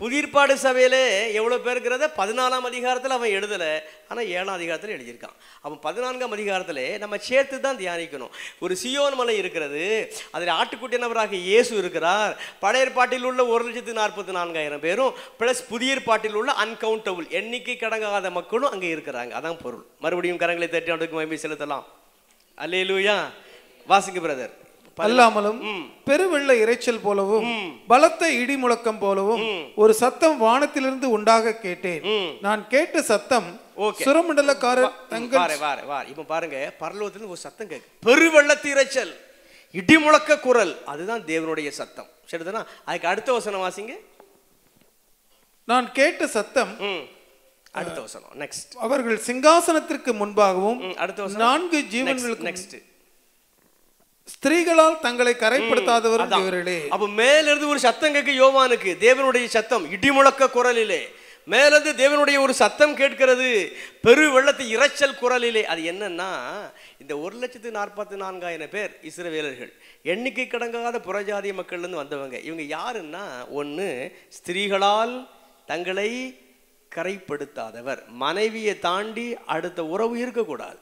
Speaker 1: புதிய ஏற்பாடு சபையிலே எவ்வளோ பேர் இருக்கிறத 14ஆம் அதிகாரத்தில் அவன் எழுதலை, ஆனால் 7ஆம் அதிகாரத்தில் எழுதியிருக்கான். அவன் 14ஆம் அதிகாரத்தில் நம்ம சேர்த்து தான் தியானிக்கணும். ஒரு சியோன் மலை இருக்கிறது, அதில் ஆட்டுக்குட்டியானவராக இயேசு இருக்கிறார். பழைய ஏற்பாட்டில் உள்ள 1,44,000 பேரும் ப்ளஸ் புதிய ஏற்பாட்டில் உள்ள அன்கவுண்டபிள் எண்ணிக்கை கடங்காத மக்களும் அங்கே இருக்கிறாங்க. அதான் பொருள். மறுபடியும் கரங்களை தட்டி ஆண்டுக்கு மகிமை செலுத்தலாம். அல்லேலூயா. வாசிங்க பிரதர்.
Speaker 3: அல்லாமலும் பெருவெள்ள இரைச்சல் போலவும் பலத்த இடி முழக்கம் போலவும் ஒரு சத்தம் வானத்திலிருந்து உண்டாக கேட்டேன். நான் கேட்ட சத்தம் சுரமண்டலக்காரர் தங்கள்
Speaker 1: இப்ப பாருங்க, பரலோகத்திலிருந்து ஒரு சத்தம் கேட்கு, பெருவெள்ளத்து இரைச்சல், இடி முழக்க குரல், அதுதான் தேவனுடைய சத்தம். சரிதானா? அதுக்கு அடுத்த வசனம் வாசிங்க.
Speaker 3: நான் கேட்ட சத்தம்,
Speaker 1: அடுத்த வசனம் நெக்ஸ்ட்,
Speaker 3: அவர்கள் சிங்காசனத்திற்கு முன்பாகவும்
Speaker 1: அடுத்த வசனம்
Speaker 3: 4 ஜீவன்களுக்கு
Speaker 1: நெக்ஸ்ட்
Speaker 3: ஸ்திரீகளால் தங்களை கரைப்படுத்தாதவர்கள் இவர்களே.
Speaker 1: அப்ப மேலிருந்து ஒரு சத்தம் கேட்க யோவானுக்கு, தேவனுடைய சத்தம் இடிமுழக்க குரலிலே. மேலிருந்து தேவனுடைய ஒரு சத்தம் கேட்கிறது பெரு வெள்ளத்து இரைச்சல் குரலிலே. அது என்னன்னா, இந்த 1,44,000 பேர் இஸ்ரவேலர்கள், எண்ணிக்கை கடங்காத புறஜாதிய மக்கள்ல இருந்து வந்தவங்க. இவங்க யாருன்னா, ஒன்று ஸ்திரீகளால் தங்களை கரைப்படுத்தாதவர். மனைவியை தாண்டி அடுத்த உறவு இருக்கக்கூடாது.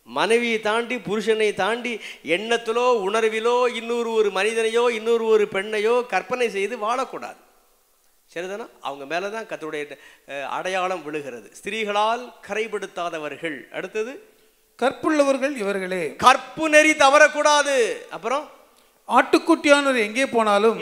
Speaker 1: மனைவியை தாண்டி, புருஷனை தாண்டி எண்ணத்திலோ உணர்விலோ இன்னொரு ஒரு மனிதனையோ இன்னொரு ஒரு பெண்ணையோ கற்பனை செய்து வாழக்கூடாது. சரிதானா? அவங்க மேலே தான் கர்த்தருடைய அடையாளம் விழுகிறது. ஸ்திரீகளால் கரைப்படுத்தாதவர்கள். அடுத்தது
Speaker 3: கற்புள்ளவர்கள் இவர்களே.
Speaker 1: கற்பு நெறி தவறக்கூடாது. அப்புறம்
Speaker 3: ஆட்டுக்குட்டியானவர் எங்கே போனாலும்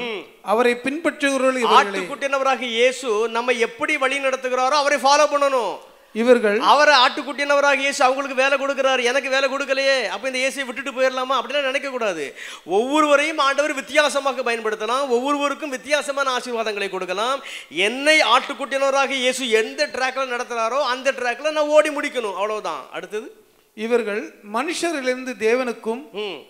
Speaker 3: அவரை பின்பற்றுகிறவர்கள் இவர்களே.
Speaker 1: ஆட்டுக்குட்டியானவராக இயேசு நம்ம எப்படி வழி நடத்துகிறாரோ அவரை ஃபாலோ பண்ணணும்.
Speaker 3: இவர்கள்
Speaker 1: அவரை ஆட்டுக்குட்டியானவராக இயேசு அவங்களுக்கு வேலை கொடுக்கிறாரு, எனக்கு வேலை கொடுக்கலையே, அப்ப இந்த இயேசுவை விட்டுட்டு போயிடலாமா அப்படிலாம் நினைக்க கூடாது. ஒவ்வொருவரையும் ஆண்டவர் வித்தியாசமாக பயன்படுத்தலாம், ஒவ்வொருவருக்கும் வித்தியாசமான ஆசீர்வாதங்களை கொடுக்கலாம். என்னை ஆட்டுக்குட்டியானவராக இயேசு எந்த ட்ராக்ல நடத்துறாரோ அந்த ட்ராக்ல நான் ஓடி முடிக்கணும், அவ்வளவுதான். அடுத்தது
Speaker 3: இவர்கள் மனுஷரிலிருந்து தேவனுக்கும்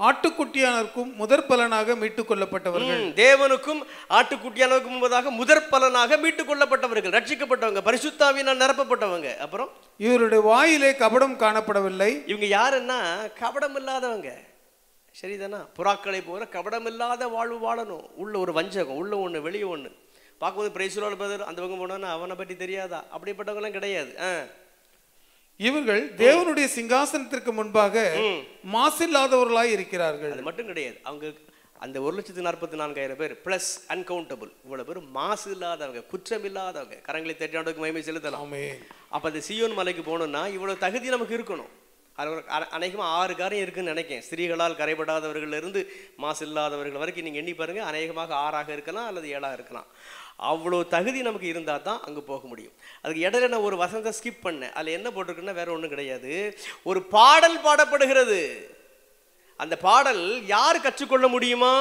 Speaker 3: ஆட்டுக்குட்டியானவருக்கும் முதற் பலனாக மீட்டுக் கொள்ளப்பட்டவர்கள்.
Speaker 1: தேவனுக்கும் ஆட்டுக்குட்டியானவருக்கும் முன்பதாக முதற் பலனாக மீட்டுக் கொள்ளப்பட்டவர்கள், ரட்சிக்கப்பட்டவங்க, பரிசுத்தாவினால் நிரப்பப்பட்டவங்க. அப்புறம்
Speaker 3: இவருடைய வாயிலே கபடம் காணப்படவில்லை.
Speaker 1: இவங்க யாருன்னா கபடம் இல்லாதவங்க. சரிதானா? புறாக்களை போல கபடம் இல்லாத வாழ்வு வாழணும். உள்ள ஒரு வஞ்சகம், உள்ள ஒண்ணு வெளியே ஒண்ணு. பார்க்கும்போது பிரைசுலால் பிரதர் அந்த பக்கம் போனோன்னா அவனை பற்றி தெரியாதா, அப்படிப்பட்டவங்களாம் கிடையாது.
Speaker 3: இவர்கள் தேவனுடைய சிங்காசனத்திற்கு முன்பாக மாசில்லாதவர்களாய் இருக்கிறார்கள்.
Speaker 1: அது மட்டும் கிடையாது, அவங்க அந்த 1,44,000 பேர் பிளஸ் அன்கவுண்டபிள், இவ்வளவு பேர் மாசு இல்லாதவங்க, குற்றம் இல்லாதவங்க. கரங்களை தட்டியாண்டுக்கு மகிமை செலுத்தலாம். அப்ப அந்த சீயோன் மலைக்கு போகணும்னா இவ்வளவு தகுதி நமக்கு இருக்கணும். அநேகமாக 6 காரியம் இருக்குன்னு நினைக்கிறேன். ஸ்திரீகளால் கரைபடாதவர்கள் இருந்து மாசு இல்லாதவர்கள் வரைக்கும் நீங்கள் எண்ணி பாருங்க. அநேகமாக 6ஆக இருக்கலாம் அல்லது 7ஆக இருக்கலாம். அவ்வளோ தகுதி நமக்கு இருந்தால் தான் அங்கே போக முடியும். அதுக்கு இடையில நான் ஒரு வசனத்தை ஸ்கிப் பண்ணேன். அதில் என்ன போட்டிருக்குன்னா வேற ஒன்றும் கிடையாது. ஒரு பாடல் பாடப்படுகிறது. அந்த பாடல் யார் கற்றுக்கொள்ள முடியுமா?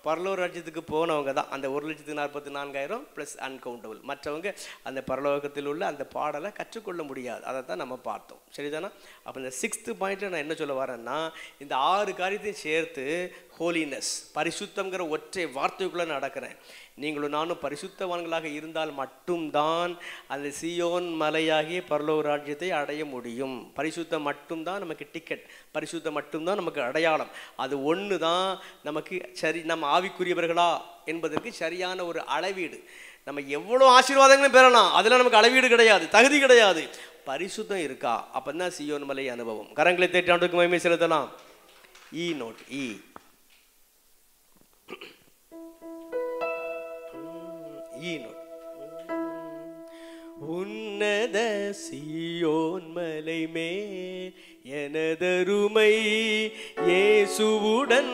Speaker 1: பரலோக ராஜ்யத்துக்கு போனவங்க தான் அந்த 1,44,000 ப்ளஸ் அன்கவுண்டபிள். மற்றவங்க அந்த பரலோகத்தில் உள்ள அந்த பாடலை கற்றுக்கொள்ள முடியாது. அதை தான் நம்ம பார்த்தோம். சரிதானா? அப்போ இந்த 6th பாயிண்ட்டில் நான் என்ன சொல்ல வரேன்னா, இந்த 6 காரியத்தையும் சேர்த்து ஹோலினஸ், பரிசுத்தம்ங்கிற ஒற்றை வார்த்தைக்குள்ளே நடக்கிறேன். நீங்களும் நானும் பரிசுத்தவான்களாக இருந்தால் மட்டும்தான் அந்த சீயோன் மலையாகிய பரலோக ராஜ்யத்தை அடைய முடியும். பரிசுத்தம் மட்டும்தான் நமக்கு டிக்கெட், பரிசுத்தம் மட்டும்தான் நமக்கு அடையாளம். அது ஒன்று தான் நமக்கு சரி, நம்ம ஆவிக்குரியவர்களா என்பதற்கு சரியான ஒரு அளவீடு. நம்ம எவ்வளோ ஆசீர்வாதங்களும் பெறலாம், அதில் நமக்கு அளவீடு கிடையாது, தகுதி கிடையாது. பரிசுத்தம் இருக்கா, அப்போ தான் சீயோன் மலை அனுபவம். கரங்களை தேற்றி ஆண்டவருக்கு மகிமை செலுத்தலாம். ஈ நோட் ஈ உன்னத சீயோன் மலை மேல் எனதருமை இயேசுவுடன்,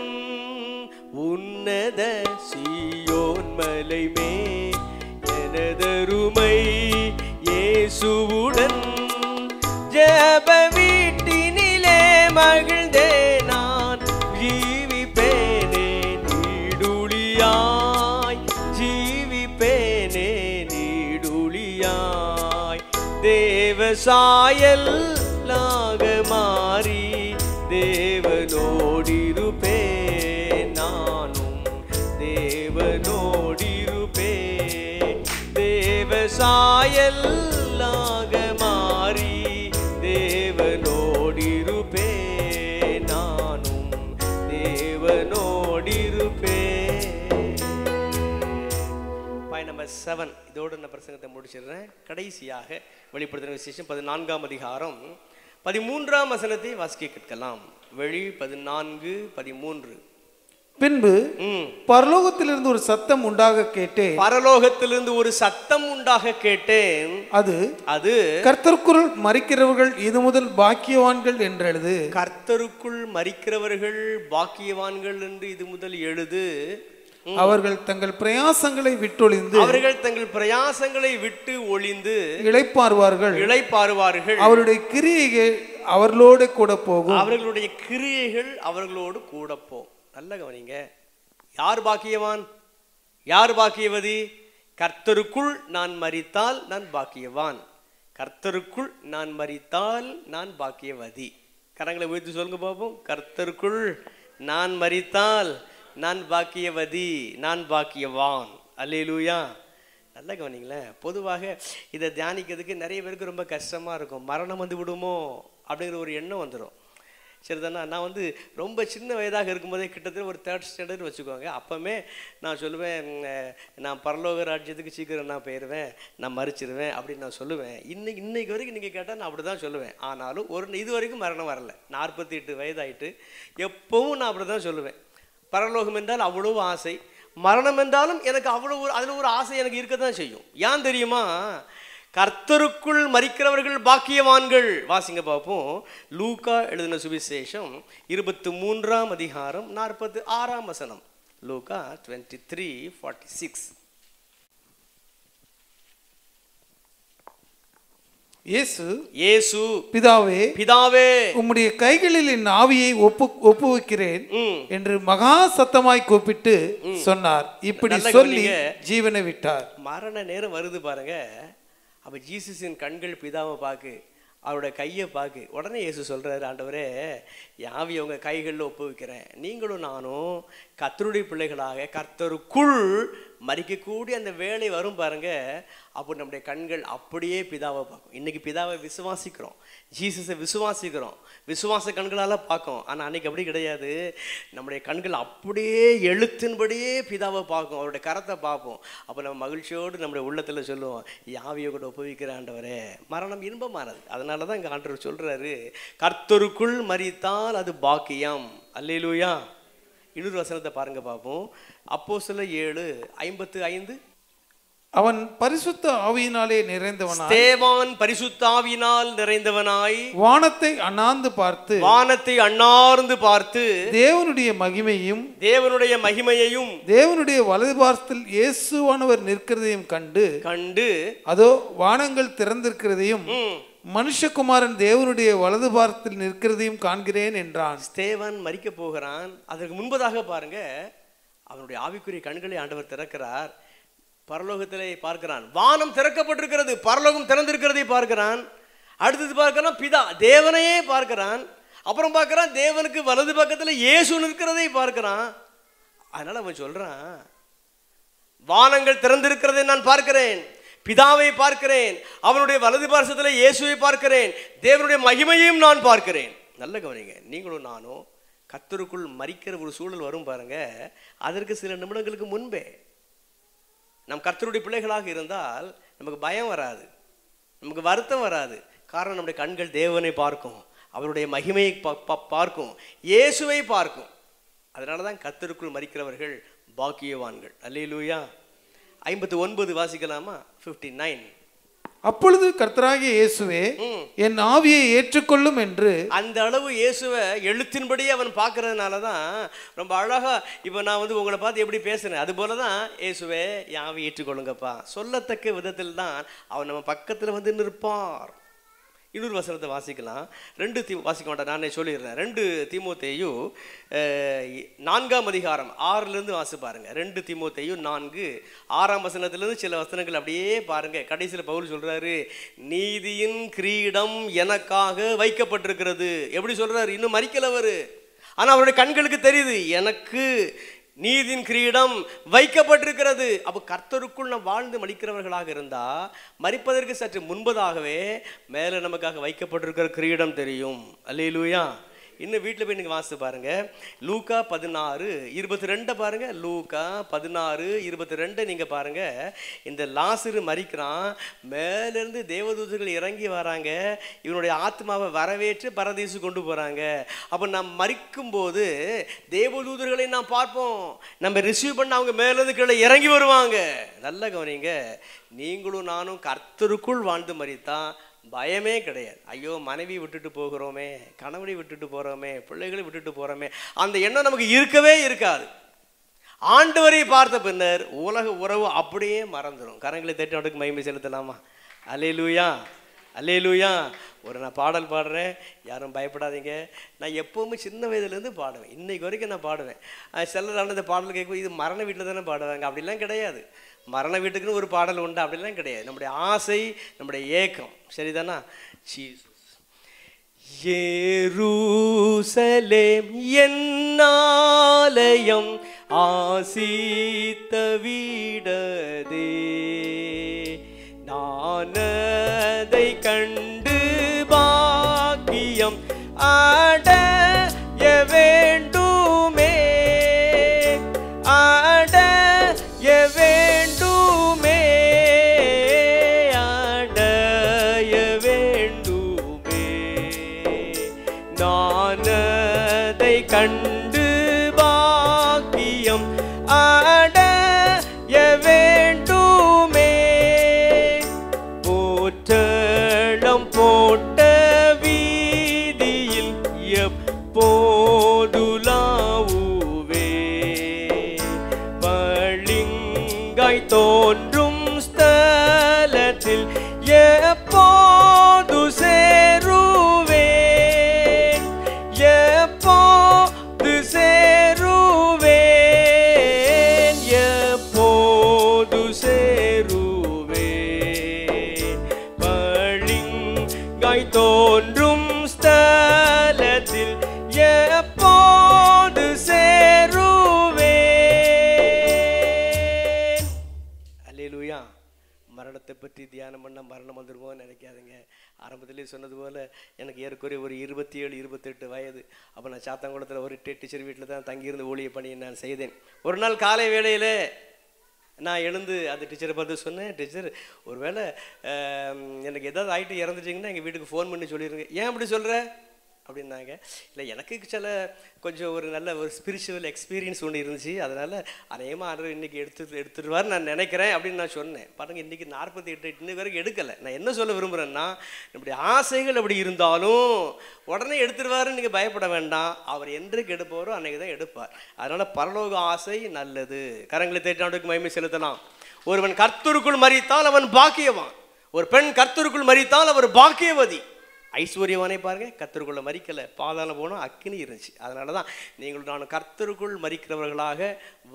Speaker 1: உன்னத சீயோன் மலை மேல் எனதருமை இயேசுவுடன், ஜெப வீட்டினிலே மகிழ்ந்தே நான் ஜீவிப்பேனே நீடுளியாய், ஜீவிப்பேனே நீடுளியாய். தேவசாயல் லாக மாறி தேவனோடிருப்பேன், நானும் தேவனோடிருப்பேன். தேவசாயல் லாக மாறி தேவனோடிருப்பேன், நானும் தேவனோடிருப்பேன். Point number 7. இதோடு நான் பிரசங்கத்தை முடிச்சிடுறேன். கடைசியாக வெளிப்படுத்தின விசேஷம் 14ஆம் அதிகாரம் 13ஆம் வசனத்தை வாசிக்க கேட்கலாம். வெளி 14:13.
Speaker 3: பின்பு பரலோகத்திலிருந்து ஒரு சத்தம் உண்டாக கேட்டேன்,
Speaker 1: பரலோகத்திலிருந்து ஒரு சத்தம் உண்டாக கேட்டேன். அது
Speaker 3: கர்த்தருக்குள் மரிக்கிறவர்கள் இது முதல் பாக்கியவான்கள் என்றெழுது.
Speaker 1: கர்த்தருக்குள் மரிக்கிறவர்கள் பாக்கியவான்கள் என்று இது முதல் எழுது.
Speaker 3: அவர்கள் தங்கள் பிரயாசங்களை விட்டொழிந்து,
Speaker 1: அவர்கள் தங்கள் பிரயாசங்களை விட்டு ஒளிந்து
Speaker 3: இளைப்பாறுவார்கள்,
Speaker 1: இளைப்பாறுவார்கள்.
Speaker 3: அவருடைய கிரியைகள் அவர்களோடு கூட போகும்,
Speaker 1: அவர்களுடைய கிரியைகள் அவர்களோடு கூட போகும். நல்ல கவனிங்க. யார் பாக்கியவான், யார் பாக்கியவதி? கர்த்தருக்குள் நான் மரித்தால் நான் பாக்கியவான், கர்த்தருக்குள் நான் மரித்தால் நான் பாக்கியவதி. கரங்களை உயர்த்தி சொல்லுங்க பாப்போம். கர்த்தருக்குள் நான் மரித்தால் நான் பாக்கியவதி, நான் பாக்கியவான். அல்லேலூயா. நல்ல கவனிங்களேன். பொதுவாக இதை தியானிக்கிறதுக்கு நிறைய பேருக்கு ரொம்ப கஷ்டமாக இருக்கும். மரணம் வந்து விடுமோ அப்படிங்கிற ஒரு எண்ணம் வந்துடும். சரிதானா? நான் ரொம்ப சின்ன வயதாக இருக்கும்போதே, கிட்டத்தட்ட ஒரு 3rd ஸ்டாண்டர்ட் வச்சுக்கோங்க, அப்போவே நான் சொல்லுவேன், நான் பரலோக ராஜ்யத்துக்கு சீக்கிரம் நான் போயிடுவேன், நான் மறிச்சிடுவேன் அப்படின்னு நான் சொல்லுவேன். இன்னைக்கு வரைக்கும் நீங்கள் கேட்டால் நான் அப்படி தான் சொல்லுவேன். ஆனாலும் இது வரைக்கும் மரணம் வரல. 48 வயதாயிட்டு எப்பவும் நான் அப்படி தான் சொல்லுவேன். பரலோகம் என்றால் அவ்வளவு ஆசை, மரணம் என்றாலும் எனக்கு அவ்வளவு அதில் ஒரு ஆசை எனக்கு இருக்க தான் செய்யும். ஏன் தெரியுமா? கர்த்தருக்குள் மரிக்கிறவர்கள் பாக்கியவான்கள். வாசிங்க பார்ப்போம். லூக்கா எழுதின சுவிசேஷம் 23ஆம் அதிகாரம் 46ஆம் வசனம். லூக்கா 23:46.
Speaker 3: இயேசு, பிதாவே உம்முடைய கைகளில் என் ஆவியை ஒப்புவிக்கிறேன் என்று மகா சத்தமாய் கூப்பிட்டு சொன்னார். இப்படி சொல்லி ஜீவனை விட்டார்.
Speaker 1: மரண நேரம் வருது பாருங்க. அப்ப ஜீசஸின் கண்கள் பிதாவை பார்க்கு, அவருடைய கையை பார்க்கு. உடனே இயேசு சொல்றாரு, ஆண்டவரே யாவி உங்க கைகளில் ஒப்புவிக்கிறேன். நீங்களும் நானும் கர்த்தருடைய பிள்ளைகளாக கர்த்தருக்குள் மரிக்கக்கூடிய அந்த வேலை வரும் பாருங்க. அப்போ நம்முடைய கண்கள் அப்படியே பிதாவை பார்க்கும். இன்னைக்கு பிதாவை விசுவாசிக்கிறோம், ஜீசஸை விசுவாசிக்கிறோம், விசுவாச கண்களால் பார்க்கும். ஆனால் அன்னைக்கு அப்படி கிடையாது. நம்முடைய கண்கள் அப்படியே எழுத்தின்படியே பிதாவை பார்க்கும், அவருடைய கரத்தை பார்ப்போம். அப்போ நம்ம மகிழ்ச்சியோடு நம்முடைய உள்ளத்தில் சொல்லுவோம், யாவியை கூட ஒப்புவிக்கிற ஆண்டவரே. மரணம் இன்பமானது. அதனால தான் இங்கே ஆண்டவர் சொல்கிறாரு, கர்த்தருக்குள் மரித்தால் அது பாக்கியம். அல்லேலூயா. இன்னொரு வசனத்தை பாருங்க பார்ப்போம். அப்போஸ்தலர் 7:55.
Speaker 3: அவன் பரிசுத்த ஆவியினாலே நிறைந்தவனாய்,
Speaker 1: ஸ்தேவான் பரிசுத்த ஆவியினால் நிறைந்தவனாய்
Speaker 3: வானத்தை அண்ணாந்து பார்த்து தேவனுடைய மகிமையும் தேவனுடைய வலது பார்சத்தில் இயேசுவானவர் நிற்கிறதையும் கண்டு அதோ வானங்கள் திறந்திருக்கிறதையும் மனுஷகுமாரன் தேவனுடைய வலது பார்சத்தில் நிற்கிறதையும் காண்கிறேன் என்றான்.
Speaker 1: ஸ்தேவான் மரிக்க போகிறான். அதற்கு முன்பதாக பாருங்க, அவனுடைய ஆவிக்குரிய கண்களை ஆண்டவர் திறக்கிறார். பரலோகத்திலே பார்க்கிறான், வானம் திறக்கப்பட்டிருக்கிறது, பரலோகம் திறந்திருக்கிறதை பார்க்கிறான். அடுத்தது பார்க்கிறான், பிதா தேவனையே பார்க்கிறான். அப்புறம் பார்க்கிறான், தேவனுக்கு வலது பக்கத்தில் இயேசு நிற்கிறதை பார்க்கிறான். அதனால அவன் சொல்றான், வானங்கள் திறந்திருக்கிறதை நான் பார்க்கிறேன், பிதாவை பார்க்கிறேன், அவனுடைய வலது பார்சத்தில் இயேசுவை பார்க்கிறேன், தேவனுடைய மகிமையையும் நான் பார்க்கிறேன். நல்ல கவனிங்க, நீங்களும் நானும் கர்த்தருக்குள் மரிக்கிற ஒரு சூழல் வரும் பாருங்க. அதற்கு சில நிமிடங்களுக்கு முன்பே நம் கர்த்தருடைய பிள்ளைகளாக இருந்தால் நமக்கு பயம் வராது, நமக்கு வருத்தம் வராது. காரணம், நம்முடைய கண்கள் தேவனை பார்க்கும், அவருடைய மகிமையை பார்க்கும், இயேசுவை பார்க்கும். அதனால தான் கர்த்தருக்குள் மரிக்கிறவர்கள் பாக்கியவான்கள். அல்லேலூயா. 59 வாசிக்கலாமா? 59.
Speaker 3: அப்பொழுது கர்த்தராகிய இயேசுவே என் ஆவியை ஏற்றுக்கொள்ளும் என்று. அந்த
Speaker 1: அளவு இயேசுவை எழுத்தின்படி அவன் பார்க்கறதுனால தான் ரொம்ப அழகா இப்போ நான் உங்களை பார்த்து எப்படி பேசுறேன், அது போல தான் இயேசுவே என் ஆவியை ஏற்றுக்கொள்ளுங்கப்பா சொல்லத்தக்க விதத்தில் தான் அவன் நம்ம பக்கத்தில் நிற்பார். இன்னொரு வசனத்தை வாசிக்கலாம். வாசிக்க மாட்டேன், நானே சொல்லிடுறேன். 2 தீமோத்தேயு 4ஆம் அதிகாரம் 6லேருந்து வாசி பாருங்க. 2 தீமோத்தேயு 4 6ஆம் வசனத்திலிருந்து சில வசனங்கள் அப்படியே பாருங்க. கடைசியில் பவுல் சொல்றாரு, நீதியின் கிரீடம் எனக்காக வைக்கப்பட்டிருக்கிறது. எப்படி சொல்றாரு? இன்னும் மரிக்கலவர், ஆனால் அவருடைய கண்களுக்கு தெரியுது, எனக்கு நீதியின் கிரீடம் வைக்கப்பட்டிருக்கிறது. அப்போ கர்த்தருக்குள் நாம் வாழ்ந்து மடிக்கிறவர்களாக இருந்தா மரிப்பதற்கு சற்று முன்பதாகவே மேலே நமக்காக வைக்கப்பட்டிருக்கிற கிரீடம் தெரியும். அல்லேலூயா. இன்னும் வீட்டில் போய் நீங்கள் வாசித்து பாருங்க. லூக்கா 16:22 பாருங்க. லூக்கா 16:22 நீங்கள் பாருங்க. இந்த லாசரு மரிக்கிறான், மேலேருந்து தேவதூதர்கள் இறங்கி வராங்க, இவனுடைய ஆத்மாவை வரவேற்று பரதீசு கொண்டு போகிறாங்க. அப்போ நாம் மரிக்கும் போது தேவதூதர்களை நாம் பார்ப்போம், நம்ம ரிசீவ் பண்ண அவங்க மேலேருந்து கீழே இறங்கி வருவாங்க. நல்ல கவனிங்க, நீங்களும் நானும் கர்த்தருக்குள் வாழ்ந்து மரித்தா பயமே கிடையாது. ஐயோ மனைவி விட்டுட்டு போகிறோமே, கணவனை விட்டுட்டு போகிறோமே, பிள்ளைகளை விட்டுட்டு போகிறோமே, அந்த எண்ணம் நமக்கு இருக்கவே இருக்காது. ஆண்டவரை பார்த்த பின்னர் உலக உறவு அப்படியே மறந்துடும். கரங்களை தட்டி அவனுக்கு மகிமை செலுத்தலாமா? அல்லேலூயா, அல்லேலூயா. நான் பாடல் பாடுறேன், யாரும் பயப்படாதீங்க. நான் எப்போவுமே சின்ன வயதுலேருந்து பாடுவேன், இன்னைக்கு வரைக்கும் நான் பாடுவேன். சிலரான இந்த பாடல் கேட்கும், இது மரண வீட்டில் தானே பாடுவாங்க, அப்படிலாம் கிடையாது. மரண வீட்டுக்குன்னு ஒரு பாடல் உண்டு அப்படிலாம் கிடையாது. நம்முடைய ஆசை, நம்முடைய ஏக்கம், சரிதானா? எருசலேம் என்னாலயம் ஆசித்த வீடதே, நானதை கண்டு பாக்கியம் அடைய வேண்டுமே, அடைய வேண்டுமே, அடைய வேண்டுமே, நானதை கண்டு பாக்கியம் அடைய வேண்டுமே, போற்றளம் போட்ட வீதியில் எப்போதுலாவுவே, பளிங்காய் தோன்றும் ஸ்தலத்தில் எப்போது சேருவேன், எப்போது சேருவேன், எப்போது சேருவேன், பளிங்காய் தோன்றும் ஸ்தலத்தில் எப்போது சேருவேன். அல்லேலூயா. மரணத்தை பற்றி தியானம் பண்ண மரணம் வந்துருமோன்னு நினைக்காதுங்க. ஆரம்பத்திலே சொன்னது போல் எனக்கு ஏற்குறைய ஒரு 27-28 வயது. அப்போ நான் சாத்தாங்குளத்தில் ஒரு டீச்சர் வீட்டில் தான் தங்கியிருந்து ஊழிய பணியை நான் செய்தேன். ஒரு நாள் காலை வேளையில் நான் எழுந்து அந்த டீச்சரை பார்த்து சொன்னேன், டீச்சர் ஒருவேளை எனக்கு ஏதாவது ஆகிட்டு இறந்துட்டிங்கன்னா எங்கள் வீட்டுக்கு ஃபோன் பண்ணி சொல்லிடுங்க. ஏன் அப்படி சொல்கிற அப்படின்னாங்க. இல்லை, எனக்கு கொஞ்சம் ஒரு நல்ல ஒரு ஸ்பிரிச்சுவல் எக்ஸ்பீரியன்ஸ் ஒன்று இருந்துச்சு, அதனால் அநேகமாக ஆண்டவர் இன்றைக்கி எடுத்துருவார் நான் நினைக்கிறேன் அப்படின்னு நான் சொன்னேன். பாருங்கள், இன்றைக்கி 48 இன்னும் வரைக்கும் எடுக்கலை. நான் என்ன சொல்ல விரும்புகிறேன்னா, நம்முடைய ஆசைகள் அப்படி இருந்தாலும் உடனே எடுத்துருவாருன்னு நீங்கள் பயப்பட வேண்டாம். அவர் என்றைக்கு எடுப்பாரோ அன்றைக்கி தான் எடுப்பார். அதனால் பரலோக ஆசை நல்லது. கரங்களை தேட்டாண்டுக்கு மகிமை செலுத்தலாம். ஒருவன் கர்த்தருக்குள் மரித்தால் அவன் பாக்கியவான், ஒரு பெண் கர்த்தருக்குள் மரித்தால் அவர் பாக்கியவதி. ஐஸ்வர்யவானே பாருங்க, கர்த்தருக்குள்ள மரிக்கலை, பாதாளம் போனோம், அக்கினி இருந்துச்சு. அதனால தான் நீங்கள் நான் கர்த்தருக்குள் மரிக்கிறவர்களாக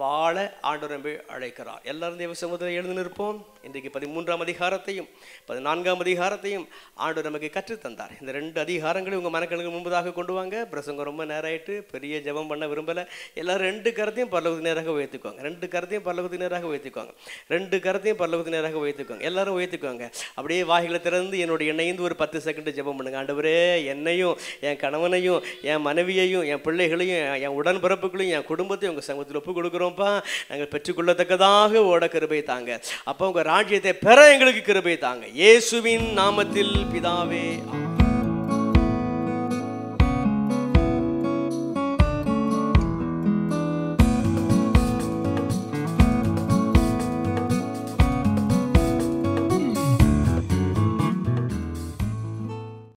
Speaker 1: வாழ ஆண்டவர் நம்மை அழைக்கிறார். எல்லாரும் தேவ சமூகத்தில் எழுந்து நிற்போம். இன்றைக்கு 13ஆம் அதிகாரத்தையும் 14ஆம் அதிகாரத்தையும் ஆண்டவர் நமக்கு கற்றுத்தந்தார். இந்த 2 அதிகாரங்களையும் உங்கள் மனக்கண்ணுக்கு முன்பதாக கொண்டு வாங்க. பிரசங்கம் ரொம்ப நேரம் ஆயிட்டு, பெரிய ஜெபம் பண்ண விரும்பலை. எல்லாரும் 2 கரத்தையும் பரலோகத்துக்கு நேராக உயர்த்திக்குவாங்க. 2 கரத்தையும் பரலோகத்துக்கு நேராக உயர்த்திக்குவாங்க. 2 கரத்தையும் பரலோகத்துக்கு நேராக உயர்த்திக்குவாங்க. எல்லாரும் உயர்த்திக்குவாங்க. அப்படியே வாய்களை திறந்து என்னுடைய இணைந்து ஒரு 10 செகண்ட் ஜெபம் பண்ணுங்க. ஆண்டவரே, என்னையும் என் கணவனையும் என் மனைவியையும் என் பிள்ளைகளையும் என் உடன்பிறப்புகளையும் என் குடும்பத்தையும் உங்கள் சமூகத்தில் ஒப்பு கொடுக்குறோம்ப்பா. நாங்கள் பெற்றுக்கொள்ளத்தக்கதாக ஓட கிருபை தாங்க. அப்போ உங்கள் ராஜ்யத்தை பெற எங்களுக்கு கிருபை தாங்க. இயேசுவின் நாமத்தில் பிதாவே.